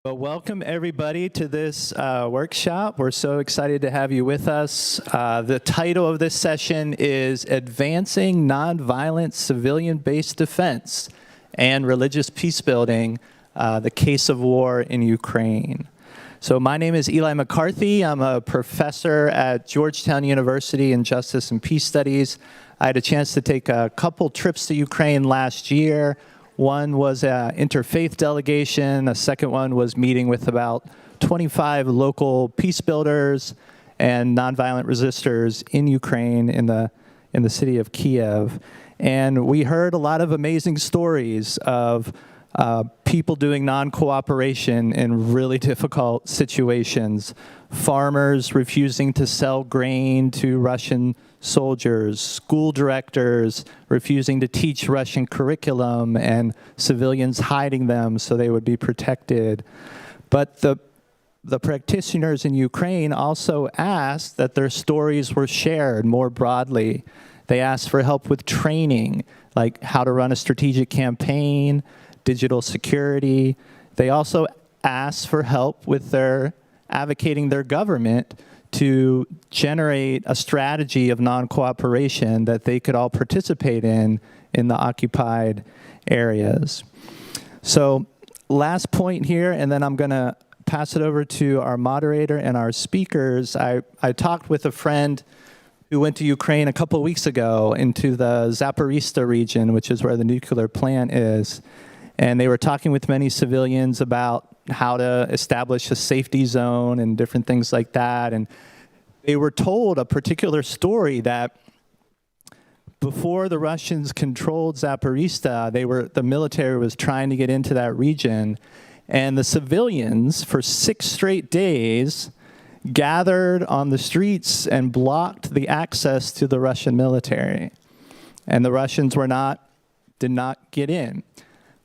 Well, welcome everybody to this workshop. We're so excited to have you with us. The title of this session is Advancing Nonviolent Civilian-Based Defense and Religious Peacebuilding, the Case of War in Ukraine. So my name is Eli McCarthy. I'm a professor at Georgetown University in Justice and Peace Studies. I had a chance to take a couple trips to Ukraine last year. One was an interfaith delegation. A second one was meeting with about 25 local peace builders and nonviolent resistors in Ukraine in the city of Kiev. And we heard a lot of amazing stories of people doing non-cooperation in really difficult situations. Farmers refusing to sell grain to Russian soldiers, school directors refusing to teach Russian curriculum, and civilians hiding them so they would be protected. But the practitioners in Ukraine also asked that their stories were shared more broadly. They asked for help with training, like how to run a strategic campaign, digital security. They also asked for help with advocating their government to generate a strategy of non-cooperation that they could all participate in the occupied areas. So last point here, and then I'm going to pass it over to our moderator and our speakers. I talked with a friend who went to Ukraine a couple weeks ago into the Zaporizhzhia region, which is where the nuclear plant is. And they were talking with many civilians about how to establish a safety zone and different things like that. And they were told a particular story that before the Russians controlled Zaporizhzhia, the military was trying to get into that region. And the civilians, for 6 straight days, gathered on the streets and blocked the access to the Russian military. And the Russians did not get in.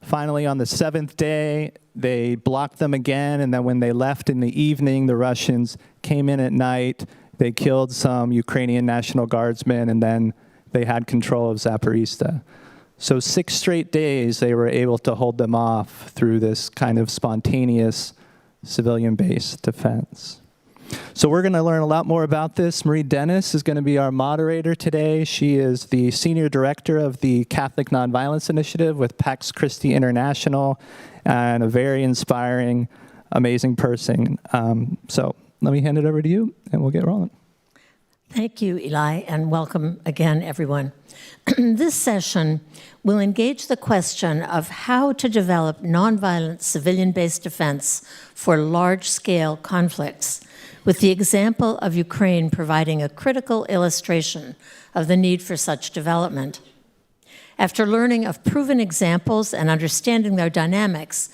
Finally, on the 7th day, they blocked them again, and then when they left in the evening, the Russians came in at night, they killed some Ukrainian National Guardsmen, and then they had control of Zaporizhzhia. So 6 straight days, they were able to hold them off through this kind of spontaneous civilian-based defense. So we're going to learn a lot more about this. Marie Dennis is going to be our moderator today. She is the Senior Director of the Catholic Nonviolence Initiative with Pax Christi International, and a very inspiring, amazing person. So let me hand it over to you, and we'll get rolling. Thank you, Eli, and welcome again, everyone. This session will engage the question of how to develop nonviolent civilian-based defense for large-scale conflicts, with the example of Ukraine providing a critical illustration of the need for such development. After learning of proven examples and understanding their dynamics,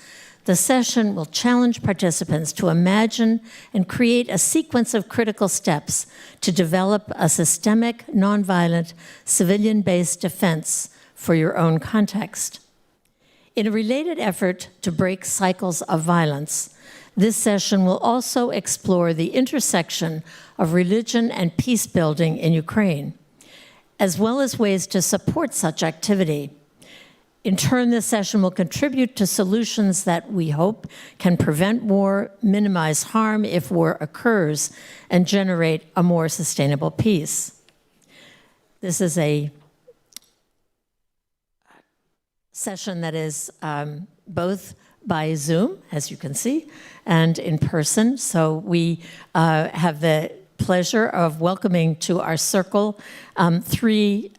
the session will challenge participants to imagine and create a sequence of critical steps to develop a systemic, nonviolent, civilian-based defense for your own context. In a related effort to break cycles of violence, this session will also explore the intersection of religion and peace building in Ukraine, as well as ways to support such activity. In turn, this session will contribute to solutions that we hope can prevent war, minimize harm if war occurs, and generate a more sustainable peace. This is a session that is both by Zoom, as you can see, and in person. So we have the pleasure of welcoming to our circle 3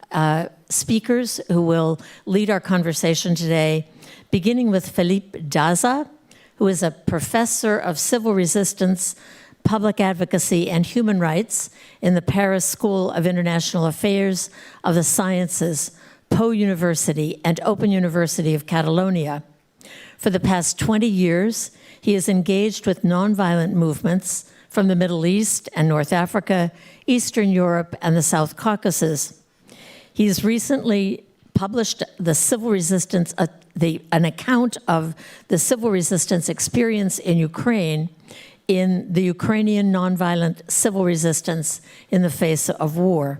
speakers who will lead our conversation today, beginning with Philippe Daza, who is a professor of civil resistance, public advocacy, and human rights in the Paris School of International Affairs of the Sciences, Po University, and Open University of Catalonia. For the past 20 years, he has engaged with nonviolent movements from the Middle East and North Africa, Eastern Europe, and the South Caucasus. He's recently published the civil resistance, an account of the civil resistance experience in Ukraine in the Ukrainian nonviolent civil resistance in the face of war.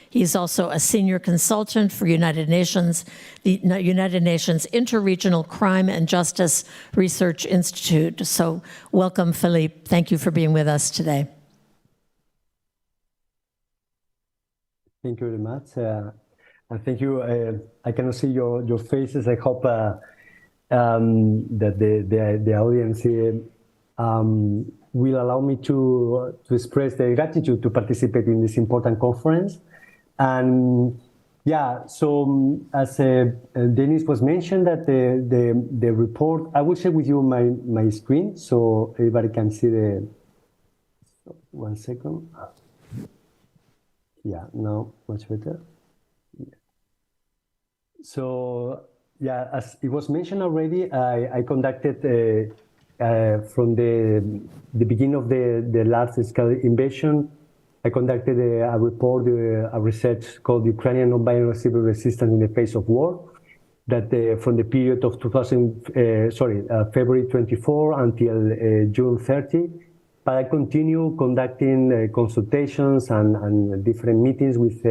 He's also a senior consultant for United Nations, the United Nations Interregional Crime and Justice Research Institute. So welcome, Philippe. Thank you for being with us today. Thank you very much. And thank you. I cannot see your faces. I hope that the audience will allow me to express their gratitude to participate in this important conference. And yeah, so as Dennis was mentioned, that the report, I will share with you my screen so everybody can see the. 1 second. Yeah, now much better. Yeah. So yeah, as it was mentioned already, I conducted from the beginning of the large-scale invasion. I conducted a report, a research called Ukrainian Nonviolent Civil Resistance in the Face of War, that from the period of February 24 until June 30. But I continue conducting consultations and different meetings with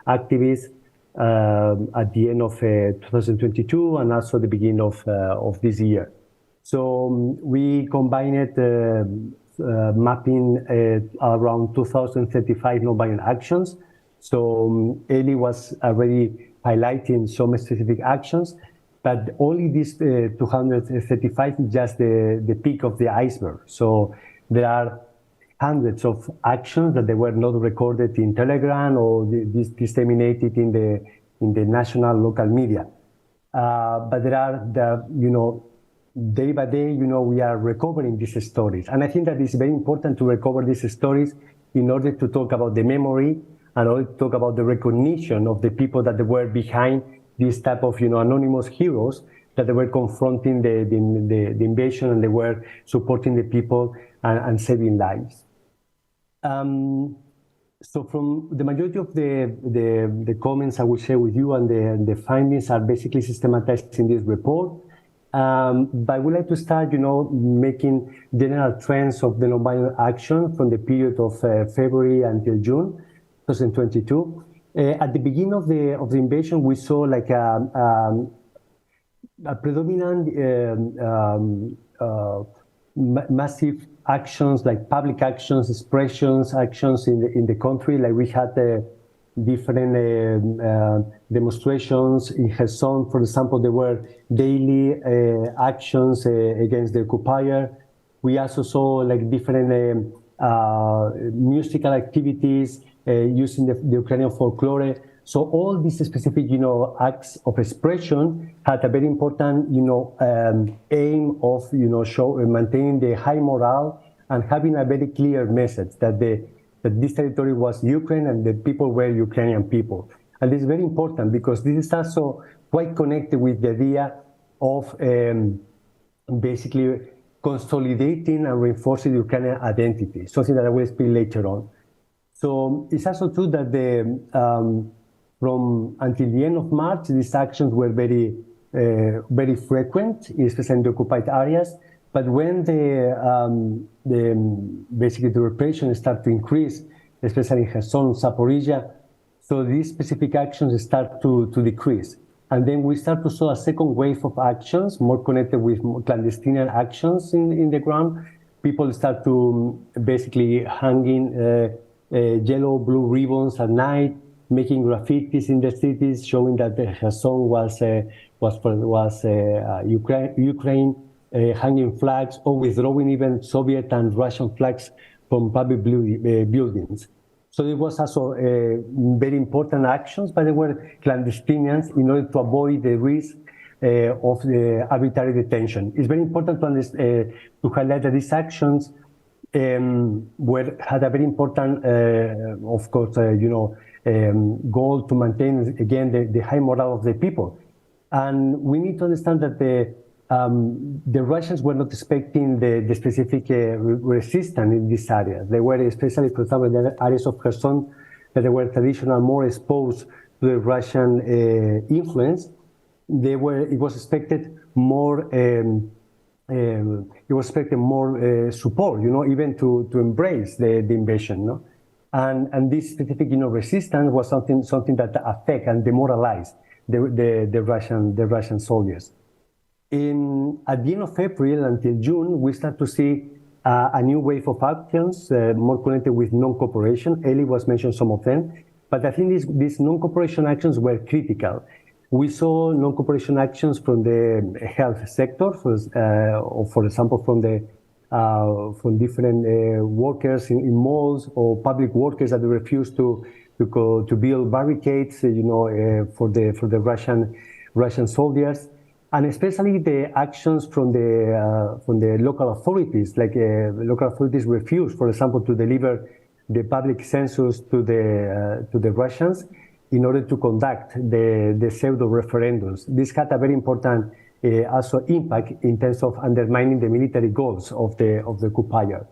activists at the end of 2022 and also the beginning of this year. So we combined mapping around 2,035 nonviolent actions. So Eli was already highlighting some specific actions, but only these 235 is just the peak of the iceberg. So there are hundreds of actions that they were not recorded in Telegram or disseminated in the national local media. But there are day by day, we are recovering these stories. And I think that it's very important to recover these stories in order to talk about the memory and also talk about the recognition of the people that were behind this type of, anonymous heroes that they were confronting the invasion and they were supporting the people and saving lives. So from the majority of the comments I will share with you and the findings are basically systematized in this report. But I would like to start, making general trends of the nonviolent action from the period of February until June 2022. At the beginning of the invasion, we saw like a predominant massive actions, like public actions, expressions, actions in the country. Like we had different demonstrations in Kherson, for example. There were daily actions against the occupier. We also saw like different musical activities using the Ukrainian folklore. So all these specific, acts of expression had a very important, aim of, maintaining the high morale and having a very clear message that this territory was Ukraine and the people were Ukrainian people. And this is very important because this is also quite connected with the idea of basically consolidating and reinforcing the Ukrainian identity, something that I will speak later on. So it's also true that from until the end of March, these actions were very frequent, especially in the occupied areas. But when basically the repression started to increase, especially in Kherson, Zaporizhia, so these specific actions start to decrease. And then we start to see a second wave of actions, more connected with clandestine actions in the ground. People start to basically hanging yellow, blue ribbons at night, making graffitis in the cities, showing that the Kherson was Ukraine, hanging flags or withdrawing even Soviet and Russian flags from public buildings. So it was also very important actions, but they were clandestine in order to avoid the risk of the arbitrary detention. It's very important to highlight that these actions had a very important, of course, goal to maintain again the high morale of the people. And we need to understand that the Russians were not expecting the specific resistance in these areas. They were, especially, for example, in the areas of Kherson, that they were traditionally more exposed to the Russian influence. It was expected more. It was expected more support, even to embrace the invasion. No? And this specific, resistance was something that affect and demoralized the Russian soldiers. At the end of April until June, we start to see a new wave of actions more connected with non-cooperation. Eli was mentioned some of them, but I think these non-cooperation actions were critical. We saw non-cooperation actions from the health sector, or for example, from different workers in malls or public workers that refused to build barricades, for the Russian soldiers. And especially the actions from the local authorities, like local authorities refused, for example, to deliver the public census to the Russians in order to conduct the pseudo referendums. This had a very important also impact in terms of undermining the military goals of the occupier.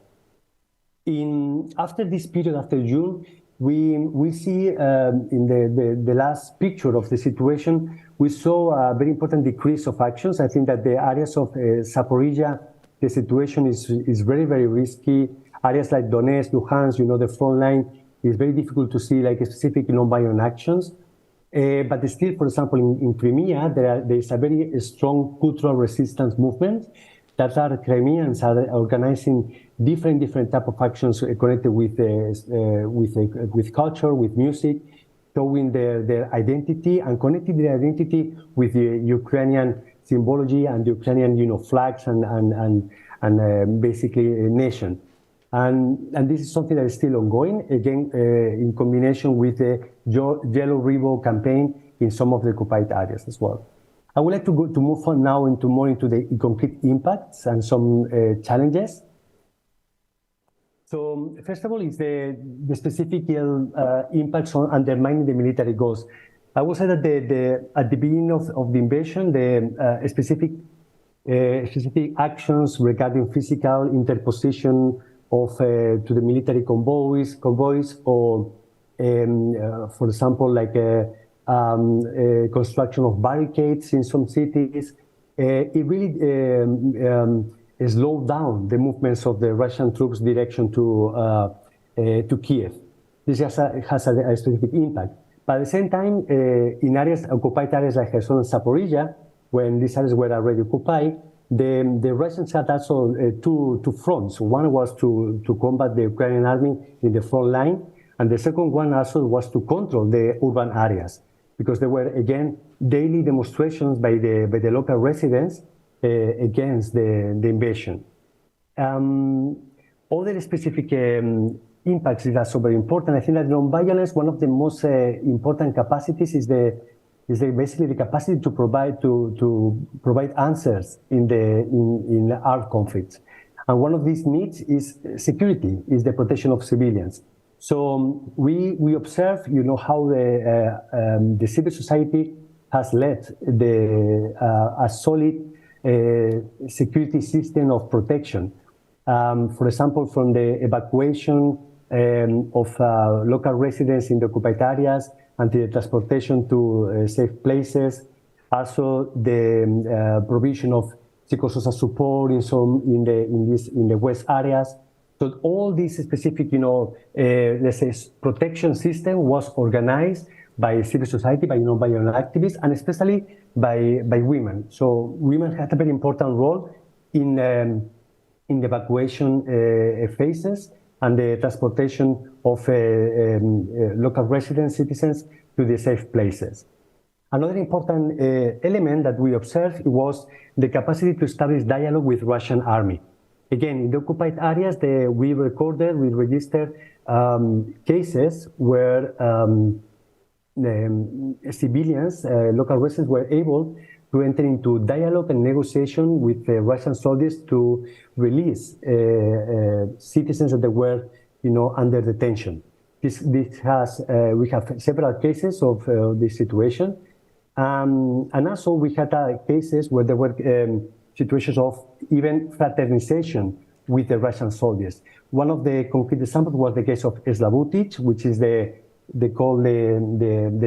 After this period, after June, we see in the last picture of the situation, we saw a very important decrease of actions. I think that the areas of Zaporizhia, the situation is very, very risky. Areas like Donetsk, Luhansk, the front line, is very difficult to see like specific non-violent actions. But still, for example, in Crimea, there is a very strong cultural resistance movement that are Crimeans are organizing different type of actions connected with culture, with music, showing their identity and connecting their identity with the Ukrainian symbology and the Ukrainian flags and basically a nation. And this is something that is still ongoing, again, in combination with the Yellow Ribbon campaign in some of the occupied areas as well. I would like to move on now more into the concrete impacts and some challenges. So first of all, is the specific impacts on undermining the military goals. I would say that at the beginning of the invasion, the specific actions regarding physical interposition to the military convoys, or for example, like construction of barricades in some cities, it really slowed down the movements of the Russian troops' direction to Kiev. This has a specific impact. But at the same time, in occupied areas like Kherson and Zaporizhia, when these areas were already occupied, the Russians had also two fronts. One was to combat the Ukrainian army in the front line, and the second one also was to control the urban areas, because there were, again, daily demonstrations by the local residents against the invasion. Other specific impacts that are so very important. I think that non-violence, one of the most important capacities is basically the capacity to provide answers in armed conflicts. And one of these needs is security, is the protection of civilians. So we observe, how the civil society has led a solid security system of protection. For example, from the evacuation of local residents in the occupied areas and the transportation to safe places, also the provision of psychosocial support in the west areas. So all these specific, let's say, protection system was organized by civil society, by non-violent activists, and especially by women. So women had a very important role in the evacuation phases and the transportation of local residents, citizens, to the safe places. Another important element that we observed was the capacity to establish dialogue with Russian army. Again, in the occupied areas, we registered cases where civilians, local residents, were able to enter into dialogue and negotiation with the Russian soldiers to release citizens that were, under detention. We have several cases of this situation, and also we had cases where there were situations of even fraternization with the Russian soldiers. One of the concrete examples was the case of Slavutich, which is the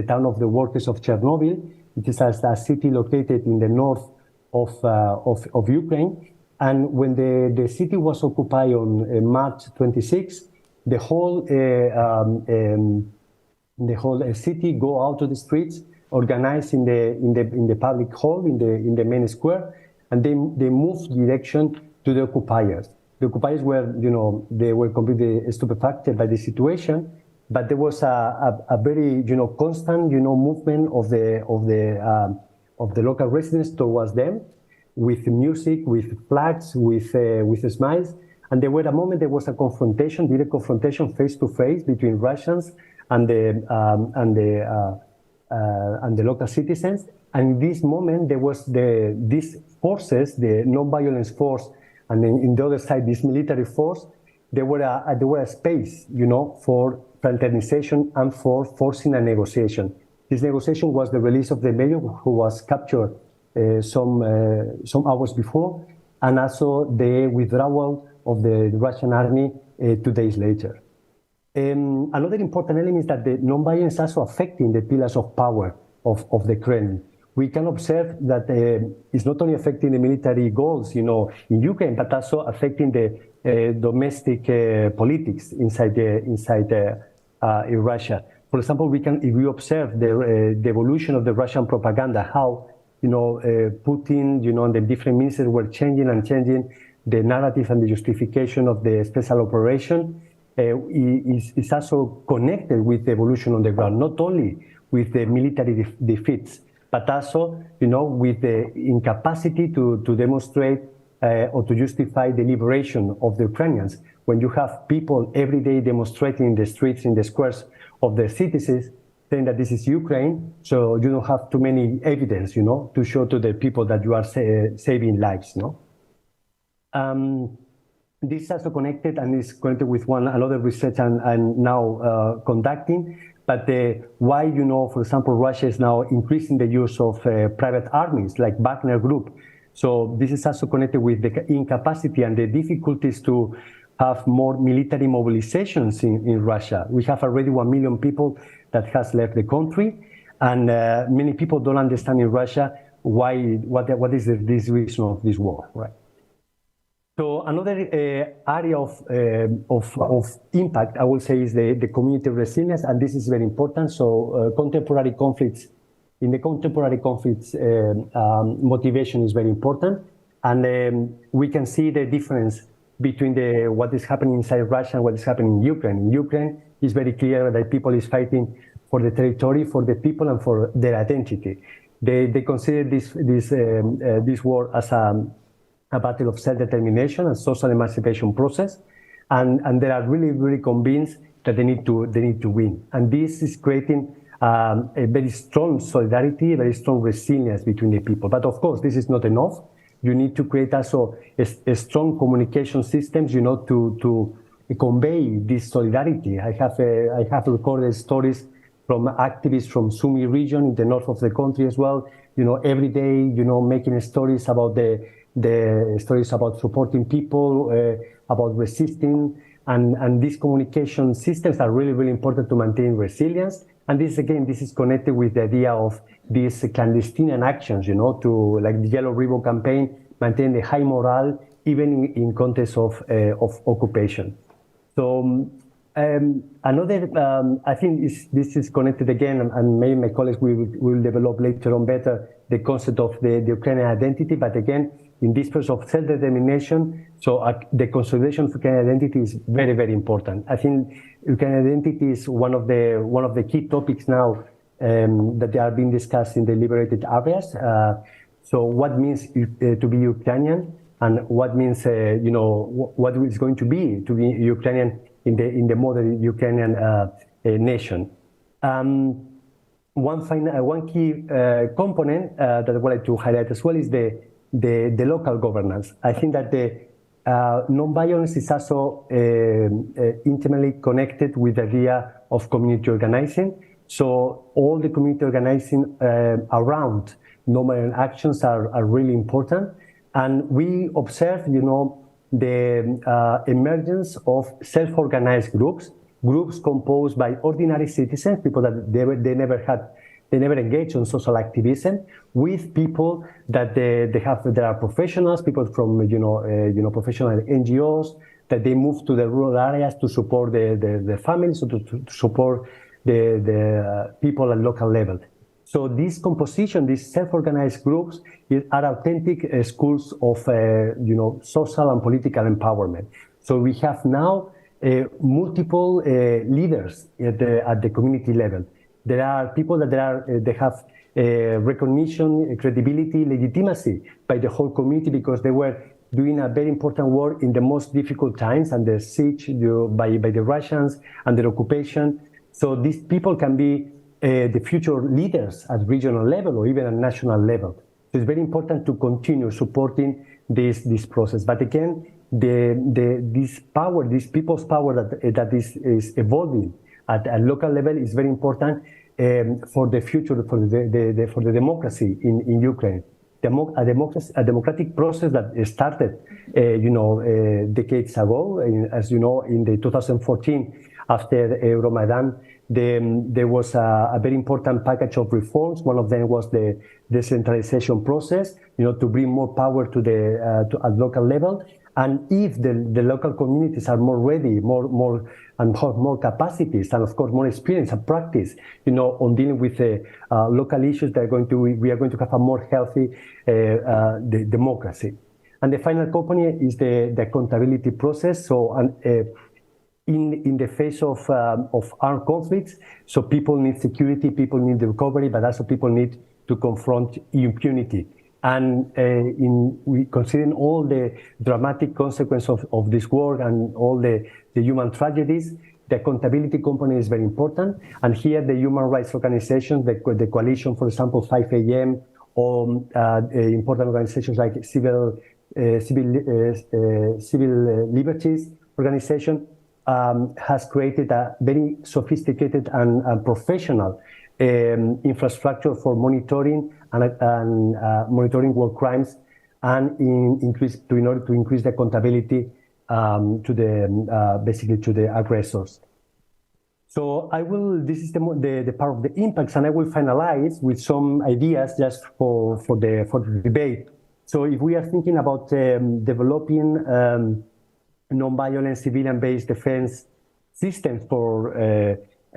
town of the workers of Chernobyl. It is a city located in the north of Ukraine. And when the city was occupied on March 26, the whole city go out to the streets, organize in the public hall, in the main square, and they move direction to the occupiers. The occupiers were, they were completely stupefied by the situation, but there was a very, constant, movement of the local residents towards them, with music, with flags, with smiles. And there was a confrontation, direct confrontation, face to face between Russians and the local citizens. And in this moment, there was these forces, the non-violence force, and then in the other side, this military force. There were a space, for fraternization and for forcing a negotiation. This negotiation was the release of the mayor, who was captured some hours before, and also the withdrawal of the Russian army 2 days later. Another important element is that the non-violence is also affecting the pillars of power of the Kremlin. We can observe that it's not only affecting the military goals, in Ukraine, but also affecting the domestic politics inside Russia. For example, if we observe the evolution of the Russian propaganda, how Putin, and the different ministers were changing the narrative and the justification of the special operation, is also connected with the evolution on the ground, not only with the military defeats, but also, with the incapacity to demonstrate or to justify the liberation of the Ukrainians. When you have people every day demonstrating in the streets, in the squares of the cities, saying that this is Ukraine, so you don't have too many evidence, to show to the people that you are saving lives, This is also connected and is connected with another research I'm now conducting. But why, for example, Russia is now increasing the use of private armies like Wagner Group. So this is also connected with the incapacity and the difficulties to have more military mobilizations in Russia. We have already 1 million people that has left the country, and many people don't understand in Russia what is this reason of this war, right? So another area of impact, I will say, is the community resilience, and this is very important. So contemporary conflicts, motivation is very important, and we can see the difference between what is happening inside Russia and what is happening in Ukraine. In Ukraine, it's very clear that people is fighting for the territory, for the people, and for their identity. They consider this war as a battle of self-determination and social emancipation process, and they are really, really convinced that they need to win. And this is creating a very strong solidarity, very strong resilience between the people. But of course, this is not enough. You need to create also a strong communication systems, to convey this solidarity. I have recorded stories from activists from Sumy region in the north of the country as well. Every day, making stories about the stories about supporting people, about resisting, and these communication systems are really, really important to maintain resilience. And this is connected with the idea of these clandestine actions, to, like the Yellow Ribbon campaign, maintain the high morale even in context of occupation. So another, I think this is connected again, and maybe my colleagues will develop later on better the concept of the Ukrainian identity. But again, in this process of self-determination, so the consolidation of Ukrainian identity is very, very important. I think Ukrainian identity is one of the key topics now that they are being discussed in the liberated areas. So what means to be Ukrainian, and what means what is going to be Ukrainian in the modern Ukrainian nation. One key component that I wanted to highlight as well is the local governance. I think that the non-violence is also intimately connected with the idea of community organizing. So all the community organizing around non-violent actions are really important. And we observe, the emergence of self-organized groups composed by ordinary citizens, people that they never engaged on social activism, with people that there are professionals, people from professional NGOs that they move to the rural areas to support the families, or to support the people at local level. So this composition, these self-organized groups, are authentic schools of social and political empowerment. So we have now multiple leaders at the community level. There are people that they have recognition, credibility, legitimacy by the whole community, because they were doing a very important work in the most difficult times, and the siege by the Russians and their occupation. So these people can be the future leaders at regional level or even at national level. So it's very important to continue supporting this process. But again, this power, this people's power that is evolving at a local level is very important for the future, for the democracy in Ukraine. A democratic process that started, decades ago. As you know, in the 2014, after Euromaidan, there was a very important package of reforms. One of them was the decentralization process, to bring more power at local level. And if the local communities are more ready, more capacities, and of course more experience and practice, on dealing with local issues, we are going to have a more healthy democracy. And the final component is the accountability process. So in the face of armed conflicts, so people need security, people need the recovery, but also people need to confront impunity. And we considering all the dramatic consequences of this war and all the human tragedies, the accountability component is very important. And here the human rights organizations, the coalition, for example, 5 a.m., or important organizations like civil liberties organization, has created a very sophisticated and professional infrastructure for monitoring and monitoring war crimes, and in order to increase the accountability basically to the aggressors. So this is the part of the impacts, and I will finalize with some ideas just for the debate. So if we are thinking about developing non-violent civilian-based defense systems for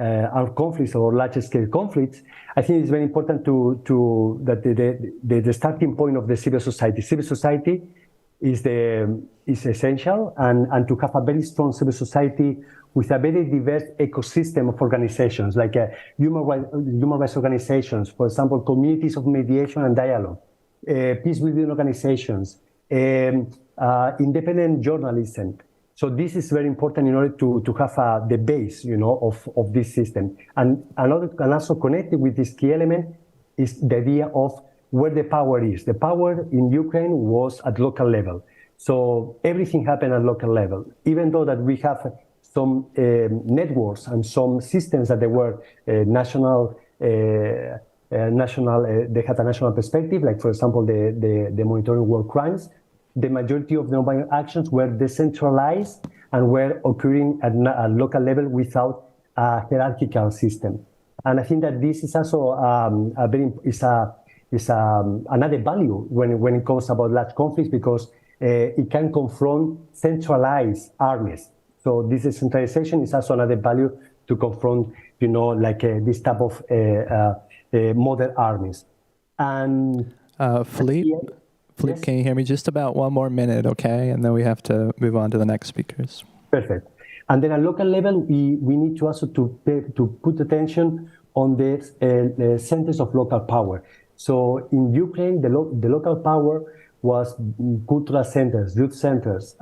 armed conflicts or large-scale conflicts, I think it's very important that the starting point of the civil society. Civil society is essential, and to have a very strong civil society with a very diverse ecosystem of organizations, like human rights organizations, for example, communities of mediation and dialogue, peacebuilding organizations, independent journalism. So this is very important in order to have the base, of this system. And also connected with this key element is the idea of where the power is. The power in Ukraine was at local level. So everything happened at local level, even though that we have some networks and some systems that they were national. They had a national perspective, like for example the monitoring war crimes. The majority of the actions were decentralized and were occurring at local level without a hierarchical system. And I think that this is also another value when it comes about large conflicts, because it can confront centralized armies. So this decentralization is also another value to confront, this type of modern armies. And Philippe, yes? Can you hear me? Just about one more minute, okay? And then we have to move on to the next speakers. Perfect. And then at local level, we need to also to put attention on the centers of local power. So in Ukraine, the local power was cultural centers, youth centers,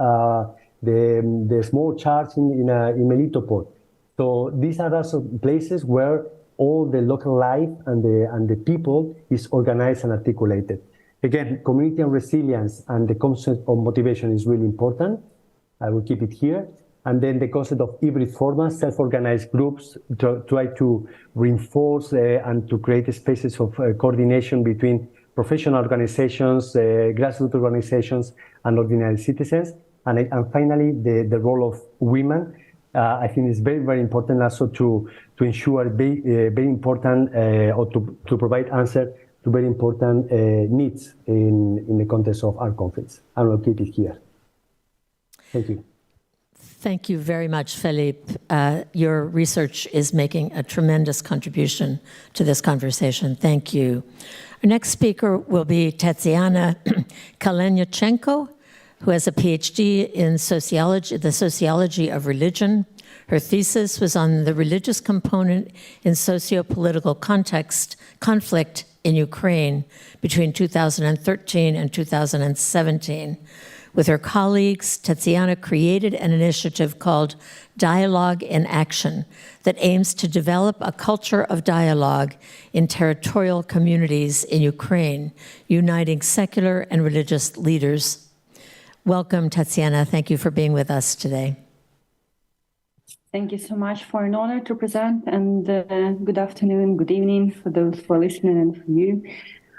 the small church in Melitopol. So these are also places where all the local life and the people is organized and articulated. Again, community and resilience and the concept of motivation is really important. I will keep it here. And then the concept of hybrid formats, self-organized groups, try to reinforce and to create spaces of coordination between professional organizations, grassroots organizations, and ordinary citizens. And finally, the role of women, I think is very, very important also to ensure very important or to provide answer to very important needs in the context of armed conflicts. I will keep it here. Thank you. Thank you very much, Felipe. Your research is making a tremendous contribution to this conversation. Thank you. Our next speaker will be Tatiana Kalenyachenko, who has a PhD in sociology, the sociology of religion. Her thesis was on the religious component in socio-political conflict in Ukraine between 2013 and 2017. With her colleagues, Tatiana created an initiative called Dialogue in Action that aims to develop a culture of dialogue in territorial communities in Ukraine, uniting secular and religious leaders. Welcome, Tatiana. Thank you for being with us today. Thank you so much. For an honor to present, and good afternoon, good evening for those who are listening and for you.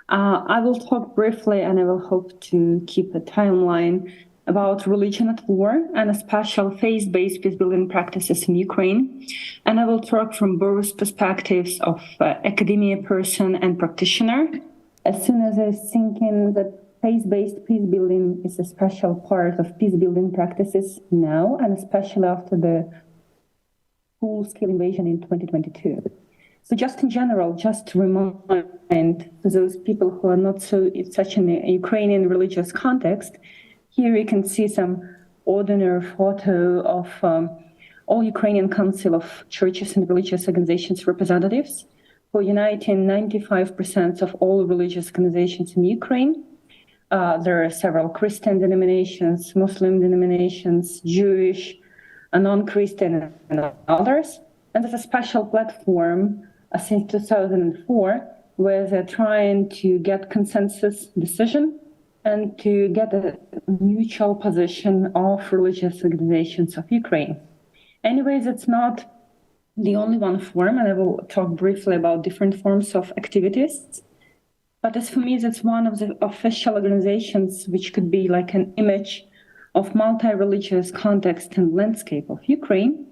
I will talk briefly, and I will hope to keep a timeline about religion at war and a special faith-based peacebuilding practices in Ukraine. And I will talk from both perspectives of academia person and practitioner. As soon as I was thinking that faith-based peacebuilding is a special part of peacebuilding practices now, and especially after the full-scale invasion in 2022. So just in general, just to remind to those people who are not so in such an Ukrainian religious context, here you can see some ordinary photo of all Ukrainian Council of Churches and Religious Organizations representatives who are uniting 95% of all religious organizations in Ukraine. There are several Christian denominations, Muslim denominations, Jewish, non-Christian, and others. And there's a special platform since 2004, where they're trying to get consensus decision and to get a mutual position of religious organizations of Ukraine. Anyways, it's not the only one form, and I will talk briefly about different forms of activities. But as for me, that's one of the official organizations which could be like an image of multi-religious context and landscape of Ukraine.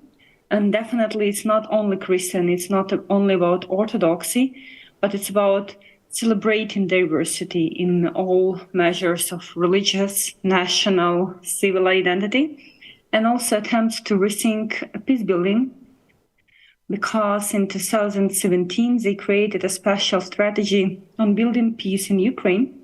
And definitely it's not only Christian, it's not only about orthodoxy, but it's about celebrating diversity in all measures of religious, national, civil identity, and also attempts to rethink peacebuilding, because in 2017 they created a special strategy on building peace in Ukraine.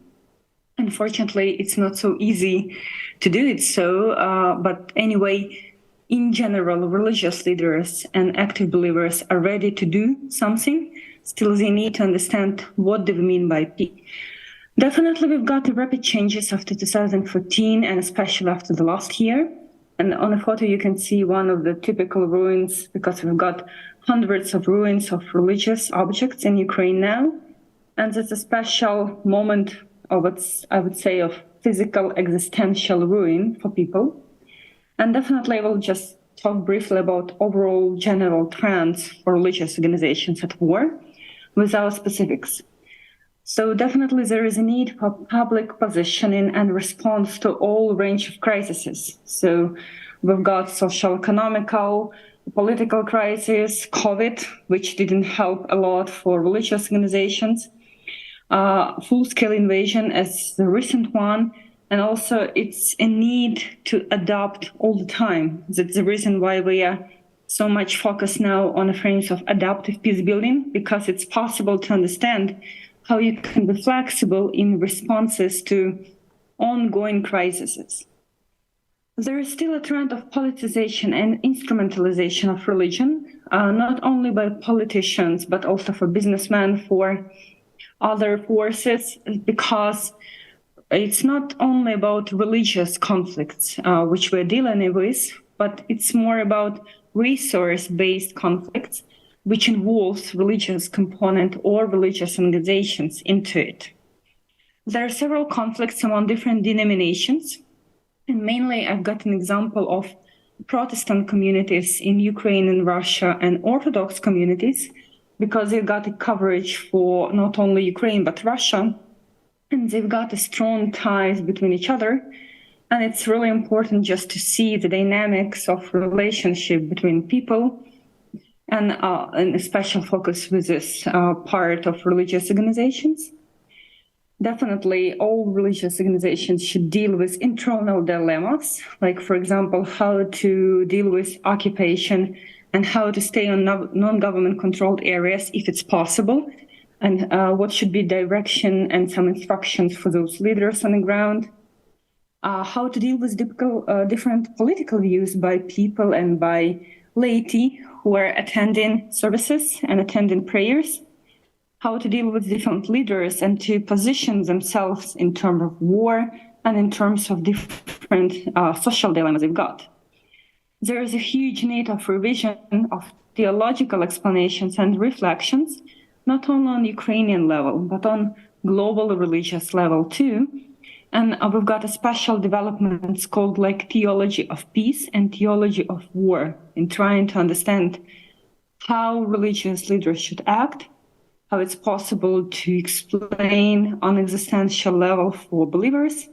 Unfortunately, it's not so easy to do it so, but anyway, in general, religious leaders and active believers are ready to do something. Still, they need to understand what do we mean by peace. Definitely, we've got rapid changes after 2014, and especially after the last year. And on the photo, you can see one of the typical ruins, because we've got hundreds of ruins of religious objects in Ukraine now. And that's a special moment of what's, I would say, of physical existential ruin for people. And definitely I will just talk briefly about overall general trends for religious organizations at war without specifics. So definitely there is a need for public positioning and response to all range of crises. So we've got social, economical, political crisis, COVID, which didn't help a lot for religious organizations, full-scale invasion as the recent one, and also it's a need to adapt all the time. That's the reason why we are so much focused now on the frames of adaptive peace building, because it's possible to understand how you can be flexible in responses to ongoing crises. There is still a trend of politicization and instrumentalization of religion, not only by politicians, but also for businessmen, for other forces, because it's not only about religious conflicts, which we're dealing with, but it's more about resource-based conflicts, which involves religious component or religious organizations into it. There are several conflicts among different denominations, and mainly I've got an example of Protestant communities in Ukraine and Russia and Orthodox communities, because they've got a coverage for not only Ukraine, but Russia, and they've got a strong ties between each other. And it's really important just to see the dynamics of relationship between people, and a special focus with this part of religious organizations. Definitely, all religious organizations should deal with internal dilemmas, like, for example, how to deal with occupation and how to stay on non-government controlled areas if it's possible, and what should be direction and some instructions for those leaders on the ground. How to deal with different political views by people and by laity who are attending services and attending prayers. How to deal with different leaders and to position themselves in terms of war and in terms of different social dilemmas they've got. There is a huge need of revision of theological explanations and reflections, not only on Ukrainian level, but on global religious level too. And we've got a special developments called like theology of peace and theology of war in trying to understand how religious leaders should act, how it's possible to explain on existential level for believers,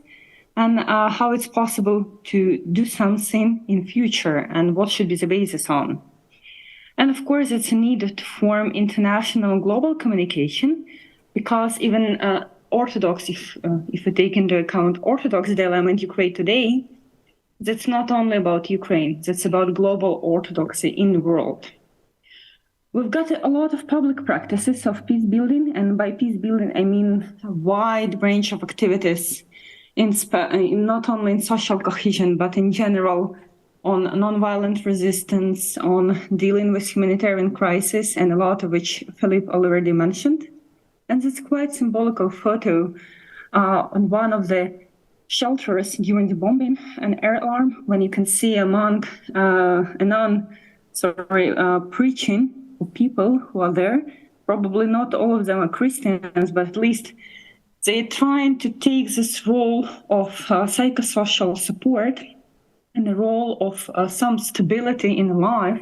and how it's possible to do something in future and what should be the basis on. And of course, it's a need to form international global communication, because even Orthodox, if we take into account Orthodox dilemma in Ukraine today, that's not only about Ukraine, that's about global orthodoxy in the world. We've got a lot of public practices of peace building, and by peace building, I mean a wide range of activities in not only in social cohesion, but in general on nonviolent resistance, on dealing with humanitarian crisis, and a lot of which Philippe already mentioned. And it's quite symbolical photo on one of the shelters during the bombing, an air alarm, when you can see a nun preaching for people who are there. Probably not all of them are Christians, but at least they're trying to take this role of psychosocial support and the role of some stability in life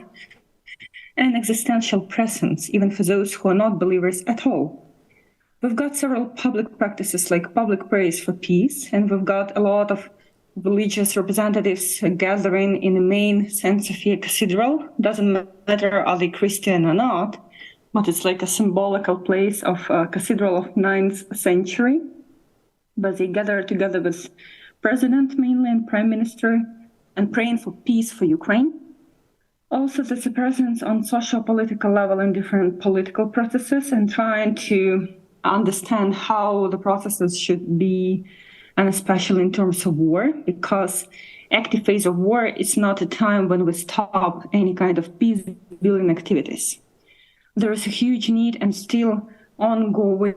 and existential presence, even for those who are not believers at all. We've got several public practices like public prayers for peace, and we've got a lot of religious representatives gathering in the main Saint Sophia Cathedral. Doesn't matter are they Christian or not, but it's like a symbolical place of a cathedral of 9th century. But they gather together with president mainly and prime minister and praying for peace for Ukraine. Also, there's a presence on social political level in different political processes and trying to understand how the processes should be, and especially in terms of war, because active phase of war is not a time when we stop any kind of peace building activities. There is a huge need and still ongoing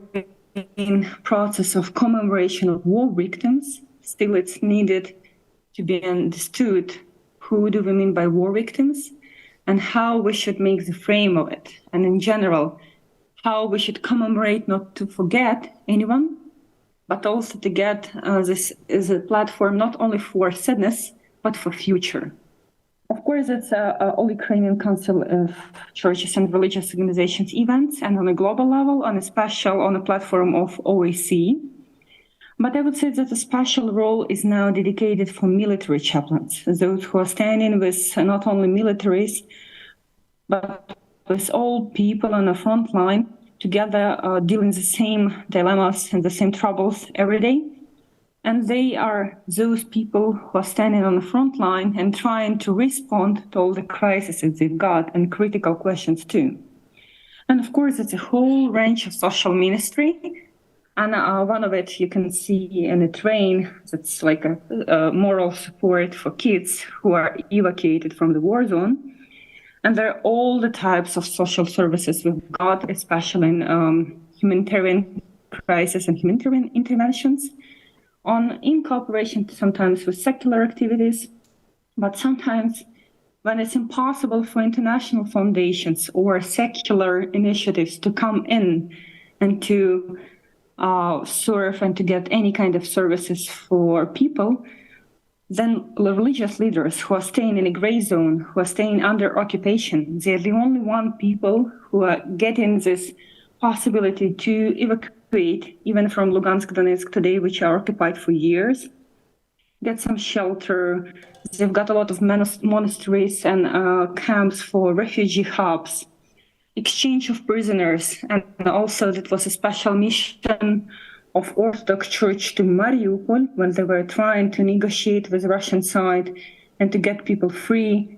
process of commemoration of war victims. Still it's needed to be understood who do we mean by war victims and how we should make the frame of it. And in general, how we should commemorate not to forget anyone, but also to get this is a platform not only for sadness, but for future. Of course, it's all Ukrainian Council of Churches and Religious Organizations events, and on a global level, on a platform of OAC. But I would say that a special role is now dedicated for military chaplains, those who are standing with not only militaries, but with all people on the front line, together dealing the same dilemmas and the same troubles every day. And they are those people who are standing on the front line and trying to respond to all the crises that they've got and critical questions too. And of course, it's a whole range of social ministry. And one of it you can see in a train that's like a moral support for kids who are evacuated from the war zone. And there are all the types of social services we've got, especially in humanitarian crisis and humanitarian interventions, in cooperation sometimes with secular activities, but sometimes when it's impossible for international foundations or secular initiatives to come in and to serve and to get any kind of services for people, then the religious leaders who are staying in a gray zone, who are staying under occupation, they're the only one people who are getting this possibility to evacuate, even from Lugansk, Donetsk today, which are occupied for years, get some shelter. They've got a lot of monasteries and camps for refugee hubs, exchange of prisoners, and also that was a special mission of Orthodox Church to Mariupol when they were trying to negotiate with the Russian side and to get people free.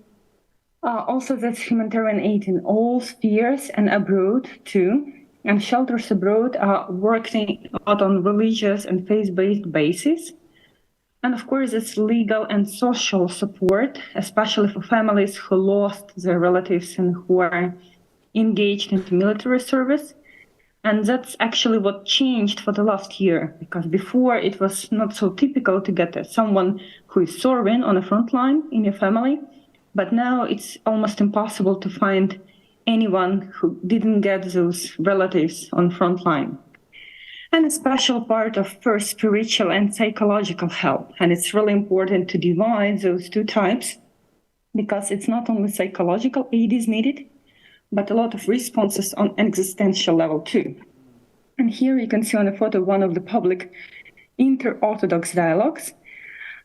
Also, that's humanitarian aid in all spheres and abroad too. And shelters abroad are working out on religious and faith-based basis. And of course, it's legal and social support, especially for families who lost their relatives and who are engaged into military service. And that's actually what changed for the last year, because before it was not so typical to get someone who is serving on the front line in your family. But now it's almost impossible to find anyone who didn't get those relatives on front line. And a special part of first spiritual and psychological help. And it's really important to divide those two types, because it's not only psychological aid is needed, but a lot of responses on an existential level too. And here you can see on the photo one of the public inter-Orthodox dialogues.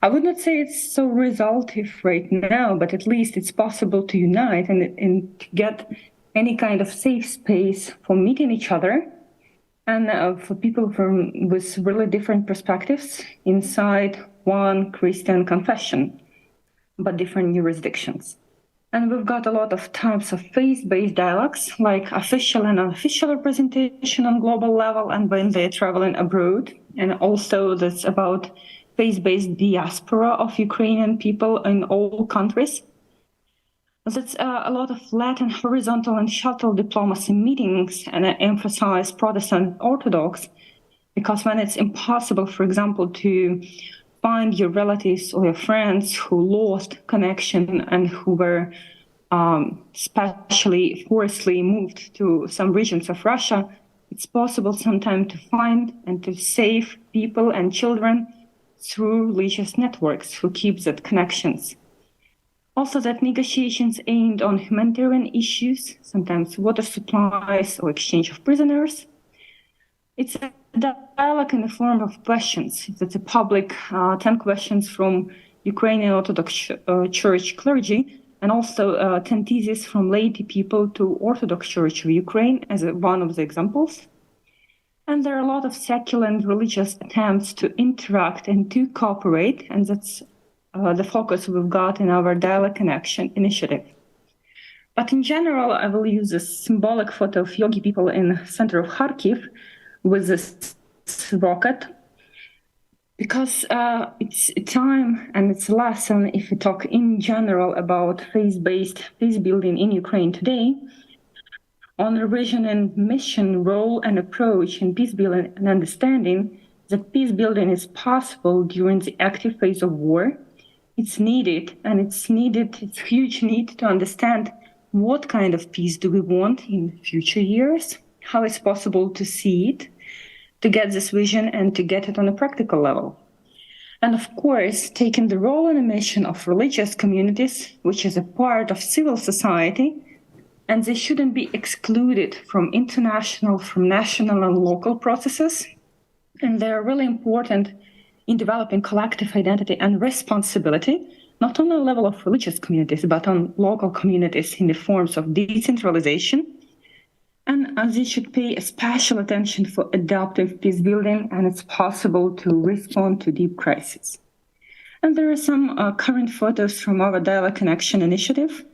I would not say it's so resultive right now, but at least it's possible to unite and to get any kind of safe space for meeting each other, and for people with really different perspectives inside one Christian confession, but different jurisdictions. And we've got a lot of types of faith-based dialogues, like official and unofficial representation on global level and when they're traveling abroad. And also that's about faith-based diaspora of Ukrainian people in all countries. That's a lot of Latin horizontal and shuttle diplomacy meetings, and I emphasize Protestant Orthodox, because when it's impossible, for example, to find your relatives or your friends who lost connection and who were especially forcibly moved to some regions of Russia, it's possible sometimes to find and to save people and children through religious networks who keep that connections. Also, that negotiations aimed on humanitarian issues, sometimes water supplies or exchange of prisoners. It's a dialogue in the form of questions. It's a public 10 questions from Ukrainian Orthodox Church clergy, and also 10 theses from laity people to Orthodox Church of Ukraine as one of the examples. And there are a lot of secular and religious attempts to interact and to cooperate, and that's the focus we've got in our Dialogue Connection initiative. But in general, I will use a symbolic photo of yogi people in the center of Kharkiv with this rocket, because it's a time and it's a lesson if we talk in general about faith-based peace building in Ukraine today, on the vision and mission, role and approach in peace building, and understanding that peace building is possible during the active phase of war. It's needed, and it's huge need to understand what kind of peace do we want in future years, how it's possible to see it, to get this vision and to get it on a practical level. And of course, taking the role and the mission of religious communities, which is a part of civil society, and they shouldn't be excluded from international, from national and local processes. And they're really important in developing collective identity and responsibility, not on the level of religious communities, but on local communities in the forms of decentralization. And they should pay special attention for adaptive peace building, and it's possible to respond to deep crises. And there are some current photos from our Dialogue Connection initiative.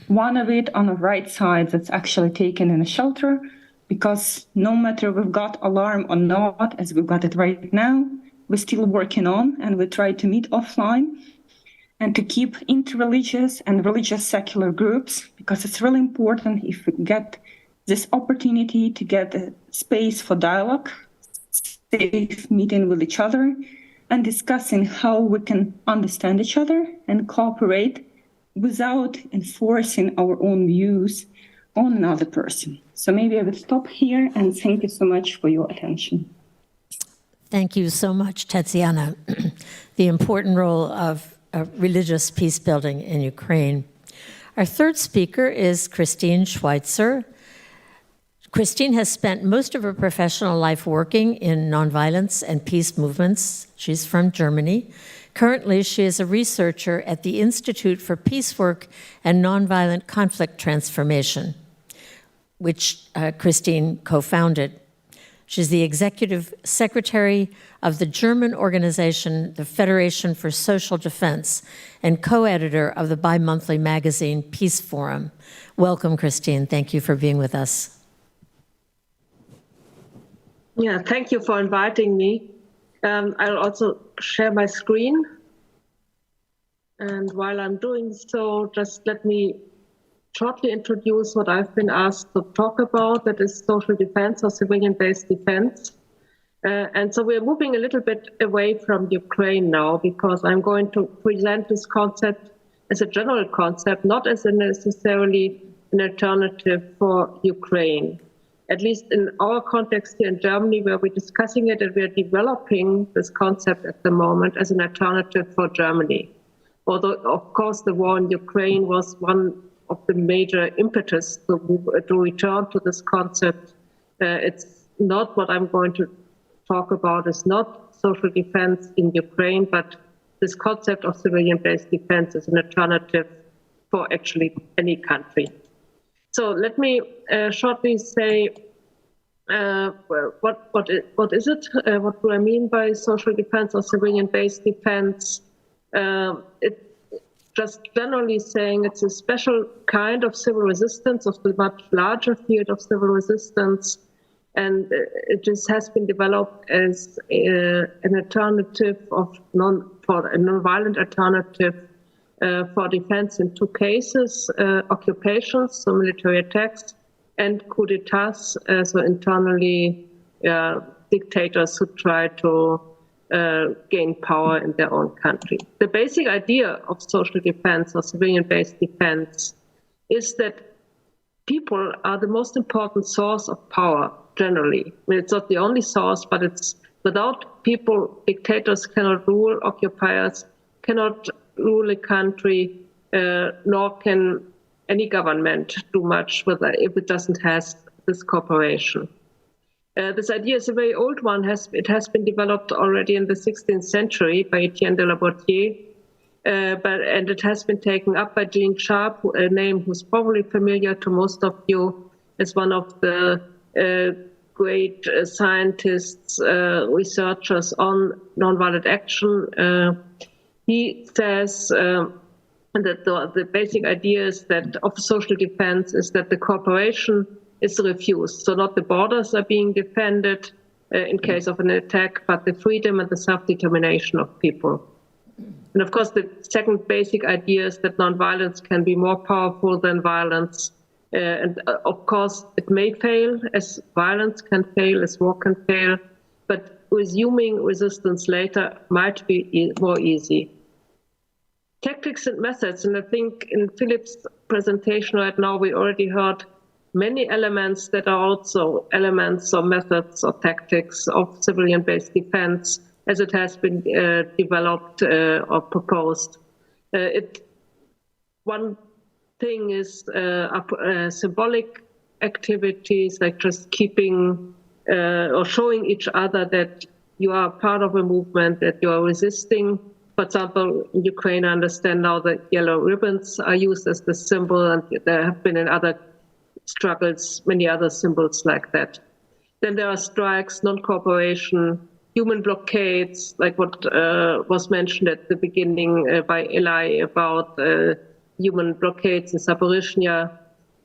One of it on the right side that's actually taken in a shelter, because no matter we've got alarm or not, as we've got it right now, we're still working on, and we try to meet offline and to keep interreligious and religious secular groups, because it's really important if we get this opportunity to get a space for dialogue, safe meeting with each other, and discussing how we can understand each other and cooperate without enforcing our own views on another person. So maybe I would stop here, and thank you so much for your attention. Thank you so much, Tatiana. The important role of religious peace building in Ukraine. Our third speaker is Christine Schweitzer. Christine has spent most of her professional life working in nonviolence and peace movements. She's from Germany. Currently, she is a researcher at the Institute for Peacework and Nonviolent Conflict Transformation, which Christine co-founded. She's the executive secretary of the German organization, the Federation for Social Defense, and co-editor of the bi-monthly magazine Peace Forum. Welcome, Christine. Thank you for being with us. Yeah, thank you for inviting me. I'll also share my screen. And while I'm doing so, just let me shortly introduce what I've been asked to talk about, that is social defense or civilian-based defense. And so we're moving a little bit away from Ukraine now, because I'm going to present this concept as a general concept, not as necessarily an alternative for Ukraine. At least in our context here in Germany, where we're discussing it and we're developing this concept at the moment as an alternative for Germany. Although, of course, the war in Ukraine was one of the major impetus to return to this concept. It's not what I'm going to talk about. It's not social defense in Ukraine, but this concept of civilian-based defense is an alternative for actually any country. So let me shortly say what is it? What do I mean by social defense or civilian-based defense? Just generally saying it's a special kind of civil resistance of the much larger field of civil resistance, and it just has been developed as an alternative for a non-violent alternative for defense in two cases: occupations, so military attacks, and coup d'etats, so internally dictators who try to gain power in their own country. The basic idea of social defense or civilian-based defense is that people are the most important source of power, generally. I mean, it's not the only source, but it's without people, dictators cannot rule, occupiers cannot rule a country, nor can any government do much if it doesn't have this cooperation. This idea is a very old one. It has been developed already in the 16th century by Etienne de la Boétie, and it has been taken up by Gene Sharp, a name who's probably familiar to most of you as one of the great scientists, researchers on nonviolent action. He says that the basic idea is that of social defense is that the cooperation is refused. So not the borders are being defended in case of an attack, but the freedom and the self-determination of people. And of course, the second basic idea is that nonviolence can be more powerful than violence. And of course, it may fail, as violence can fail, as war can fail, but resuming resistance later might be more easy. Tactics and methods, and I think in Philip's presentation right now, we already heard many elements that are also elements or methods or tactics of civilian-based defense as it has been developed or proposed. One thing is symbolic activities, like just keeping or showing each other that you are part of a movement, that you are resisting. For example, in Ukraine, I understand now that yellow ribbons are used as the symbol, and there have been in other struggles many other symbols like that. Then there are strikes, non-cooperation, human blockades, like what was mentioned at the beginning by Eli about human blockades in Zaporizhzhia,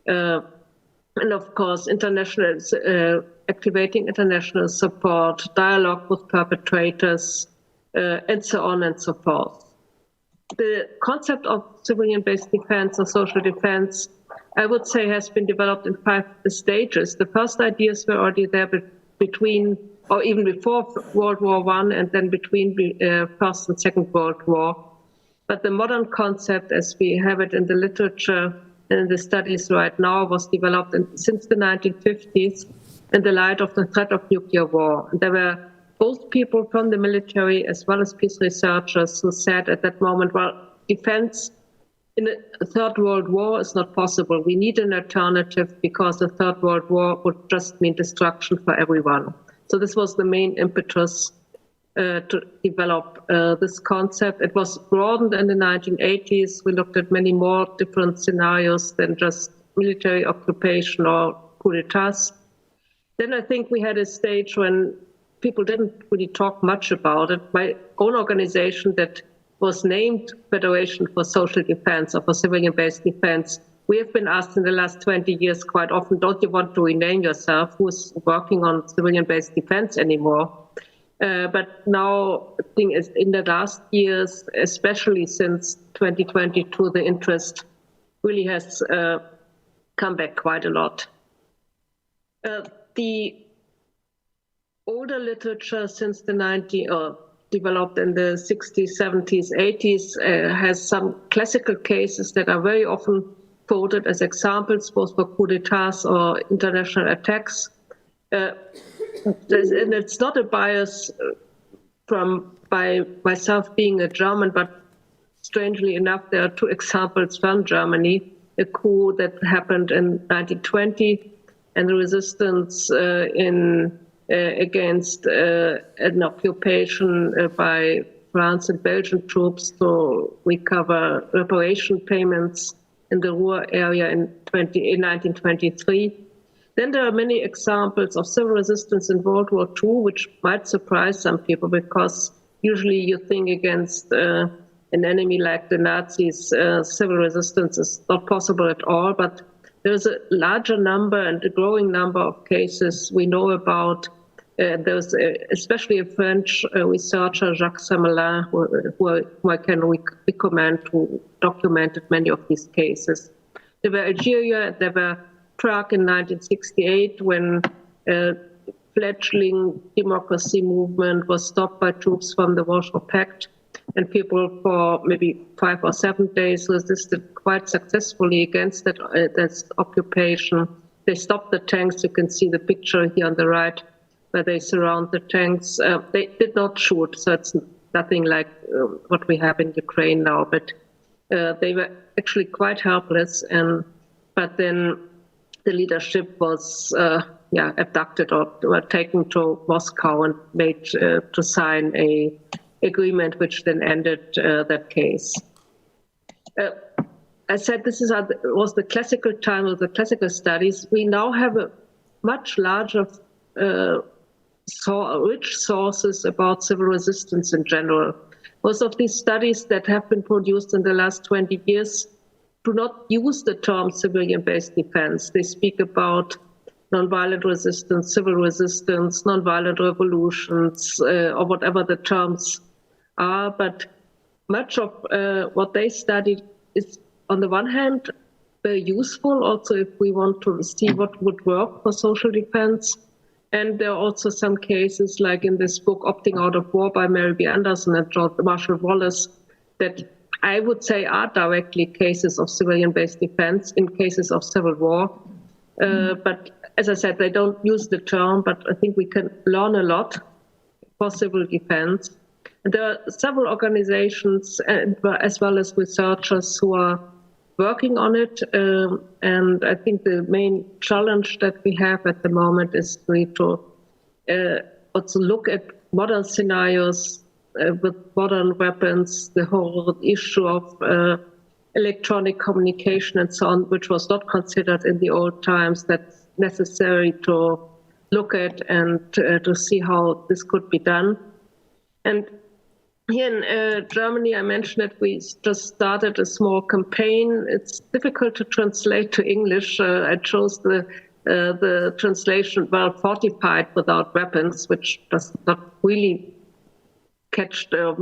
and of course, activating international support, dialogue with perpetrators, and so on and so forth. The concept of civilian-based defense or social defense, I would say, has been developed in 5 stages. The first ideas were already there between, or even before World War I, and then between First and Second World War. But the modern concept, as we have it in the literature and in the studies right now, was developed since the 1950s in the light of the threat of nuclear war. And there were both people from the military as well as peace researchers who said at that moment, well, defense in a Third World War is not possible. We need an alternative because the Third World War would just mean destruction for everyone. So this was the main impetus to develop this concept. It was broadened in the 1980s. We looked at many more different scenarios than just military occupation or coup d'etats. Then I think we had a stage when people didn't really talk much about it. My own organization that was named Federation for Social Defense or for Civilian-Based Defense, we have been asked in the last 20 years quite often, don't you want to rename yourself? Who's working on civilian-based defense anymore? But now, I think in the last years, especially since 2022, the interest really has come back quite a lot. The older literature since the developed in the 60s, 70s, 80s has some classical cases that are very often quoted as examples, both for coup d'etats or international attacks. And it's not a bias by myself being a German, but strangely enough, there are two examples from Germany, a coup that happened in 1920 and the resistance against an occupation by France and Belgian troops to recover reparation payments in the Ruhr area in 1923. Then there are many examples of civil resistance in World War II, which might surprise some people because usually you think against an enemy like the Nazis, civil resistance is not possible at all, but there's a larger number and a growing number of cases we know about. There's especially a French researcher, Jacques Semelin, who I can recommend, who documented many of these cases. There were Algeria, there were Prague in 1968 when a fledgling democracy movement was stopped by troops from the Warsaw Pact, and people for maybe 5 or 7 days resisted quite successfully against that occupation. They stopped the tanks. You can see the picture here on the right, where they surround the tanks. They did not shoot, so it's nothing like what we have in Ukraine now, but they were actually quite helpless. But then the leadership was abducted or were taken to Moscow and made to sign a agreement, which then ended that case. I said this was the classical time of the classical studies. We now have a much larger rich sources about civil resistance in general. Most of these studies that have been produced in the last 20 years do not use the term civilian-based defense. They speak about nonviolent resistance, civil resistance, nonviolent revolutions, or whatever the terms are. But much of what they studied is, on the one hand, very useful, also if we want to see what would work for social defense. And there are also some cases, like in this book, Opting Out of War by Mary B. Anderson and George Marshall Wallace, that I would say are directly cases of civilian-based defense in cases of civil war. But as I said, they don't use the term, but I think we can learn a lot for civil defense. And there are several organizations as well as researchers who are working on it. And I think the main challenge that we have at the moment is really to also look at modern scenarios with modern weapons, the whole issue of electronic communication and so on, which was not considered in the old times. That's necessary to look at and to see how this could be done. And here in Germany, I mentioned that we just started a small campaign. It's difficult to translate to English. I chose the translation, well, fortified without weapons, which does not really catch the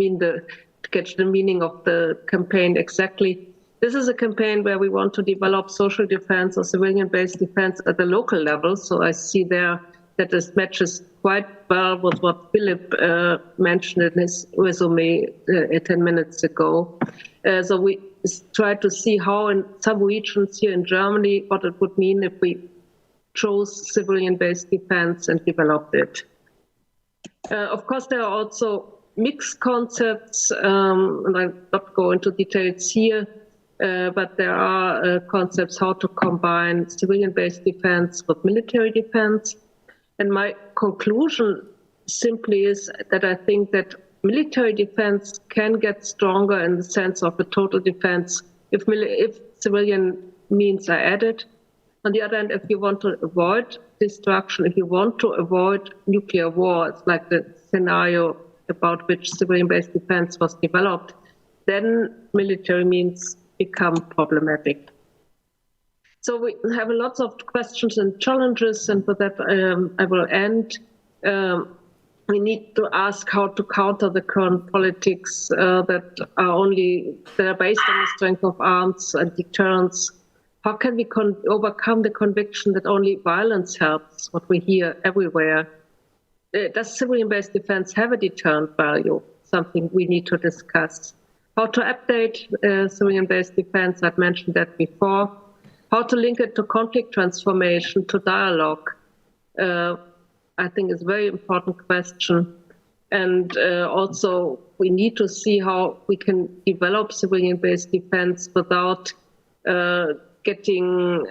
meaning of the campaign exactly. This is a campaign where we want to develop social defense or civilian-based defense at the local level. So I see there that this matches quite well with what Philip mentioned in his resume 10 minutes ago. So we try to see how in some regions here in Germany, what it would mean if we chose civilian-based defense and developed it. Of course, there are also mixed concepts, and I'll not go into details here, but there are concepts how to combine civilian-based defense with military defense. And my conclusion simply is that I think that military defense can get stronger in the sense of a total defense if civilian means are added. On the other hand, if you want to avoid destruction, if you want to avoid nuclear war, it's like the scenario about which civilian-based defense was developed, then military means become problematic. So we have lots of questions and challenges, and for that I will end. We need to ask how to counter the current politics that are based on the strength of arms and deterrence. How can we overcome the conviction that only violence helps, what we hear everywhere? Does civilian-based defense have a deterrent value? Something we need to discuss. How to update civilian-based defense, I've mentioned that before. How to link it to conflict transformation, to dialogue, I think is a very important question. And also, we need to see how we can develop civilian-based defense without getting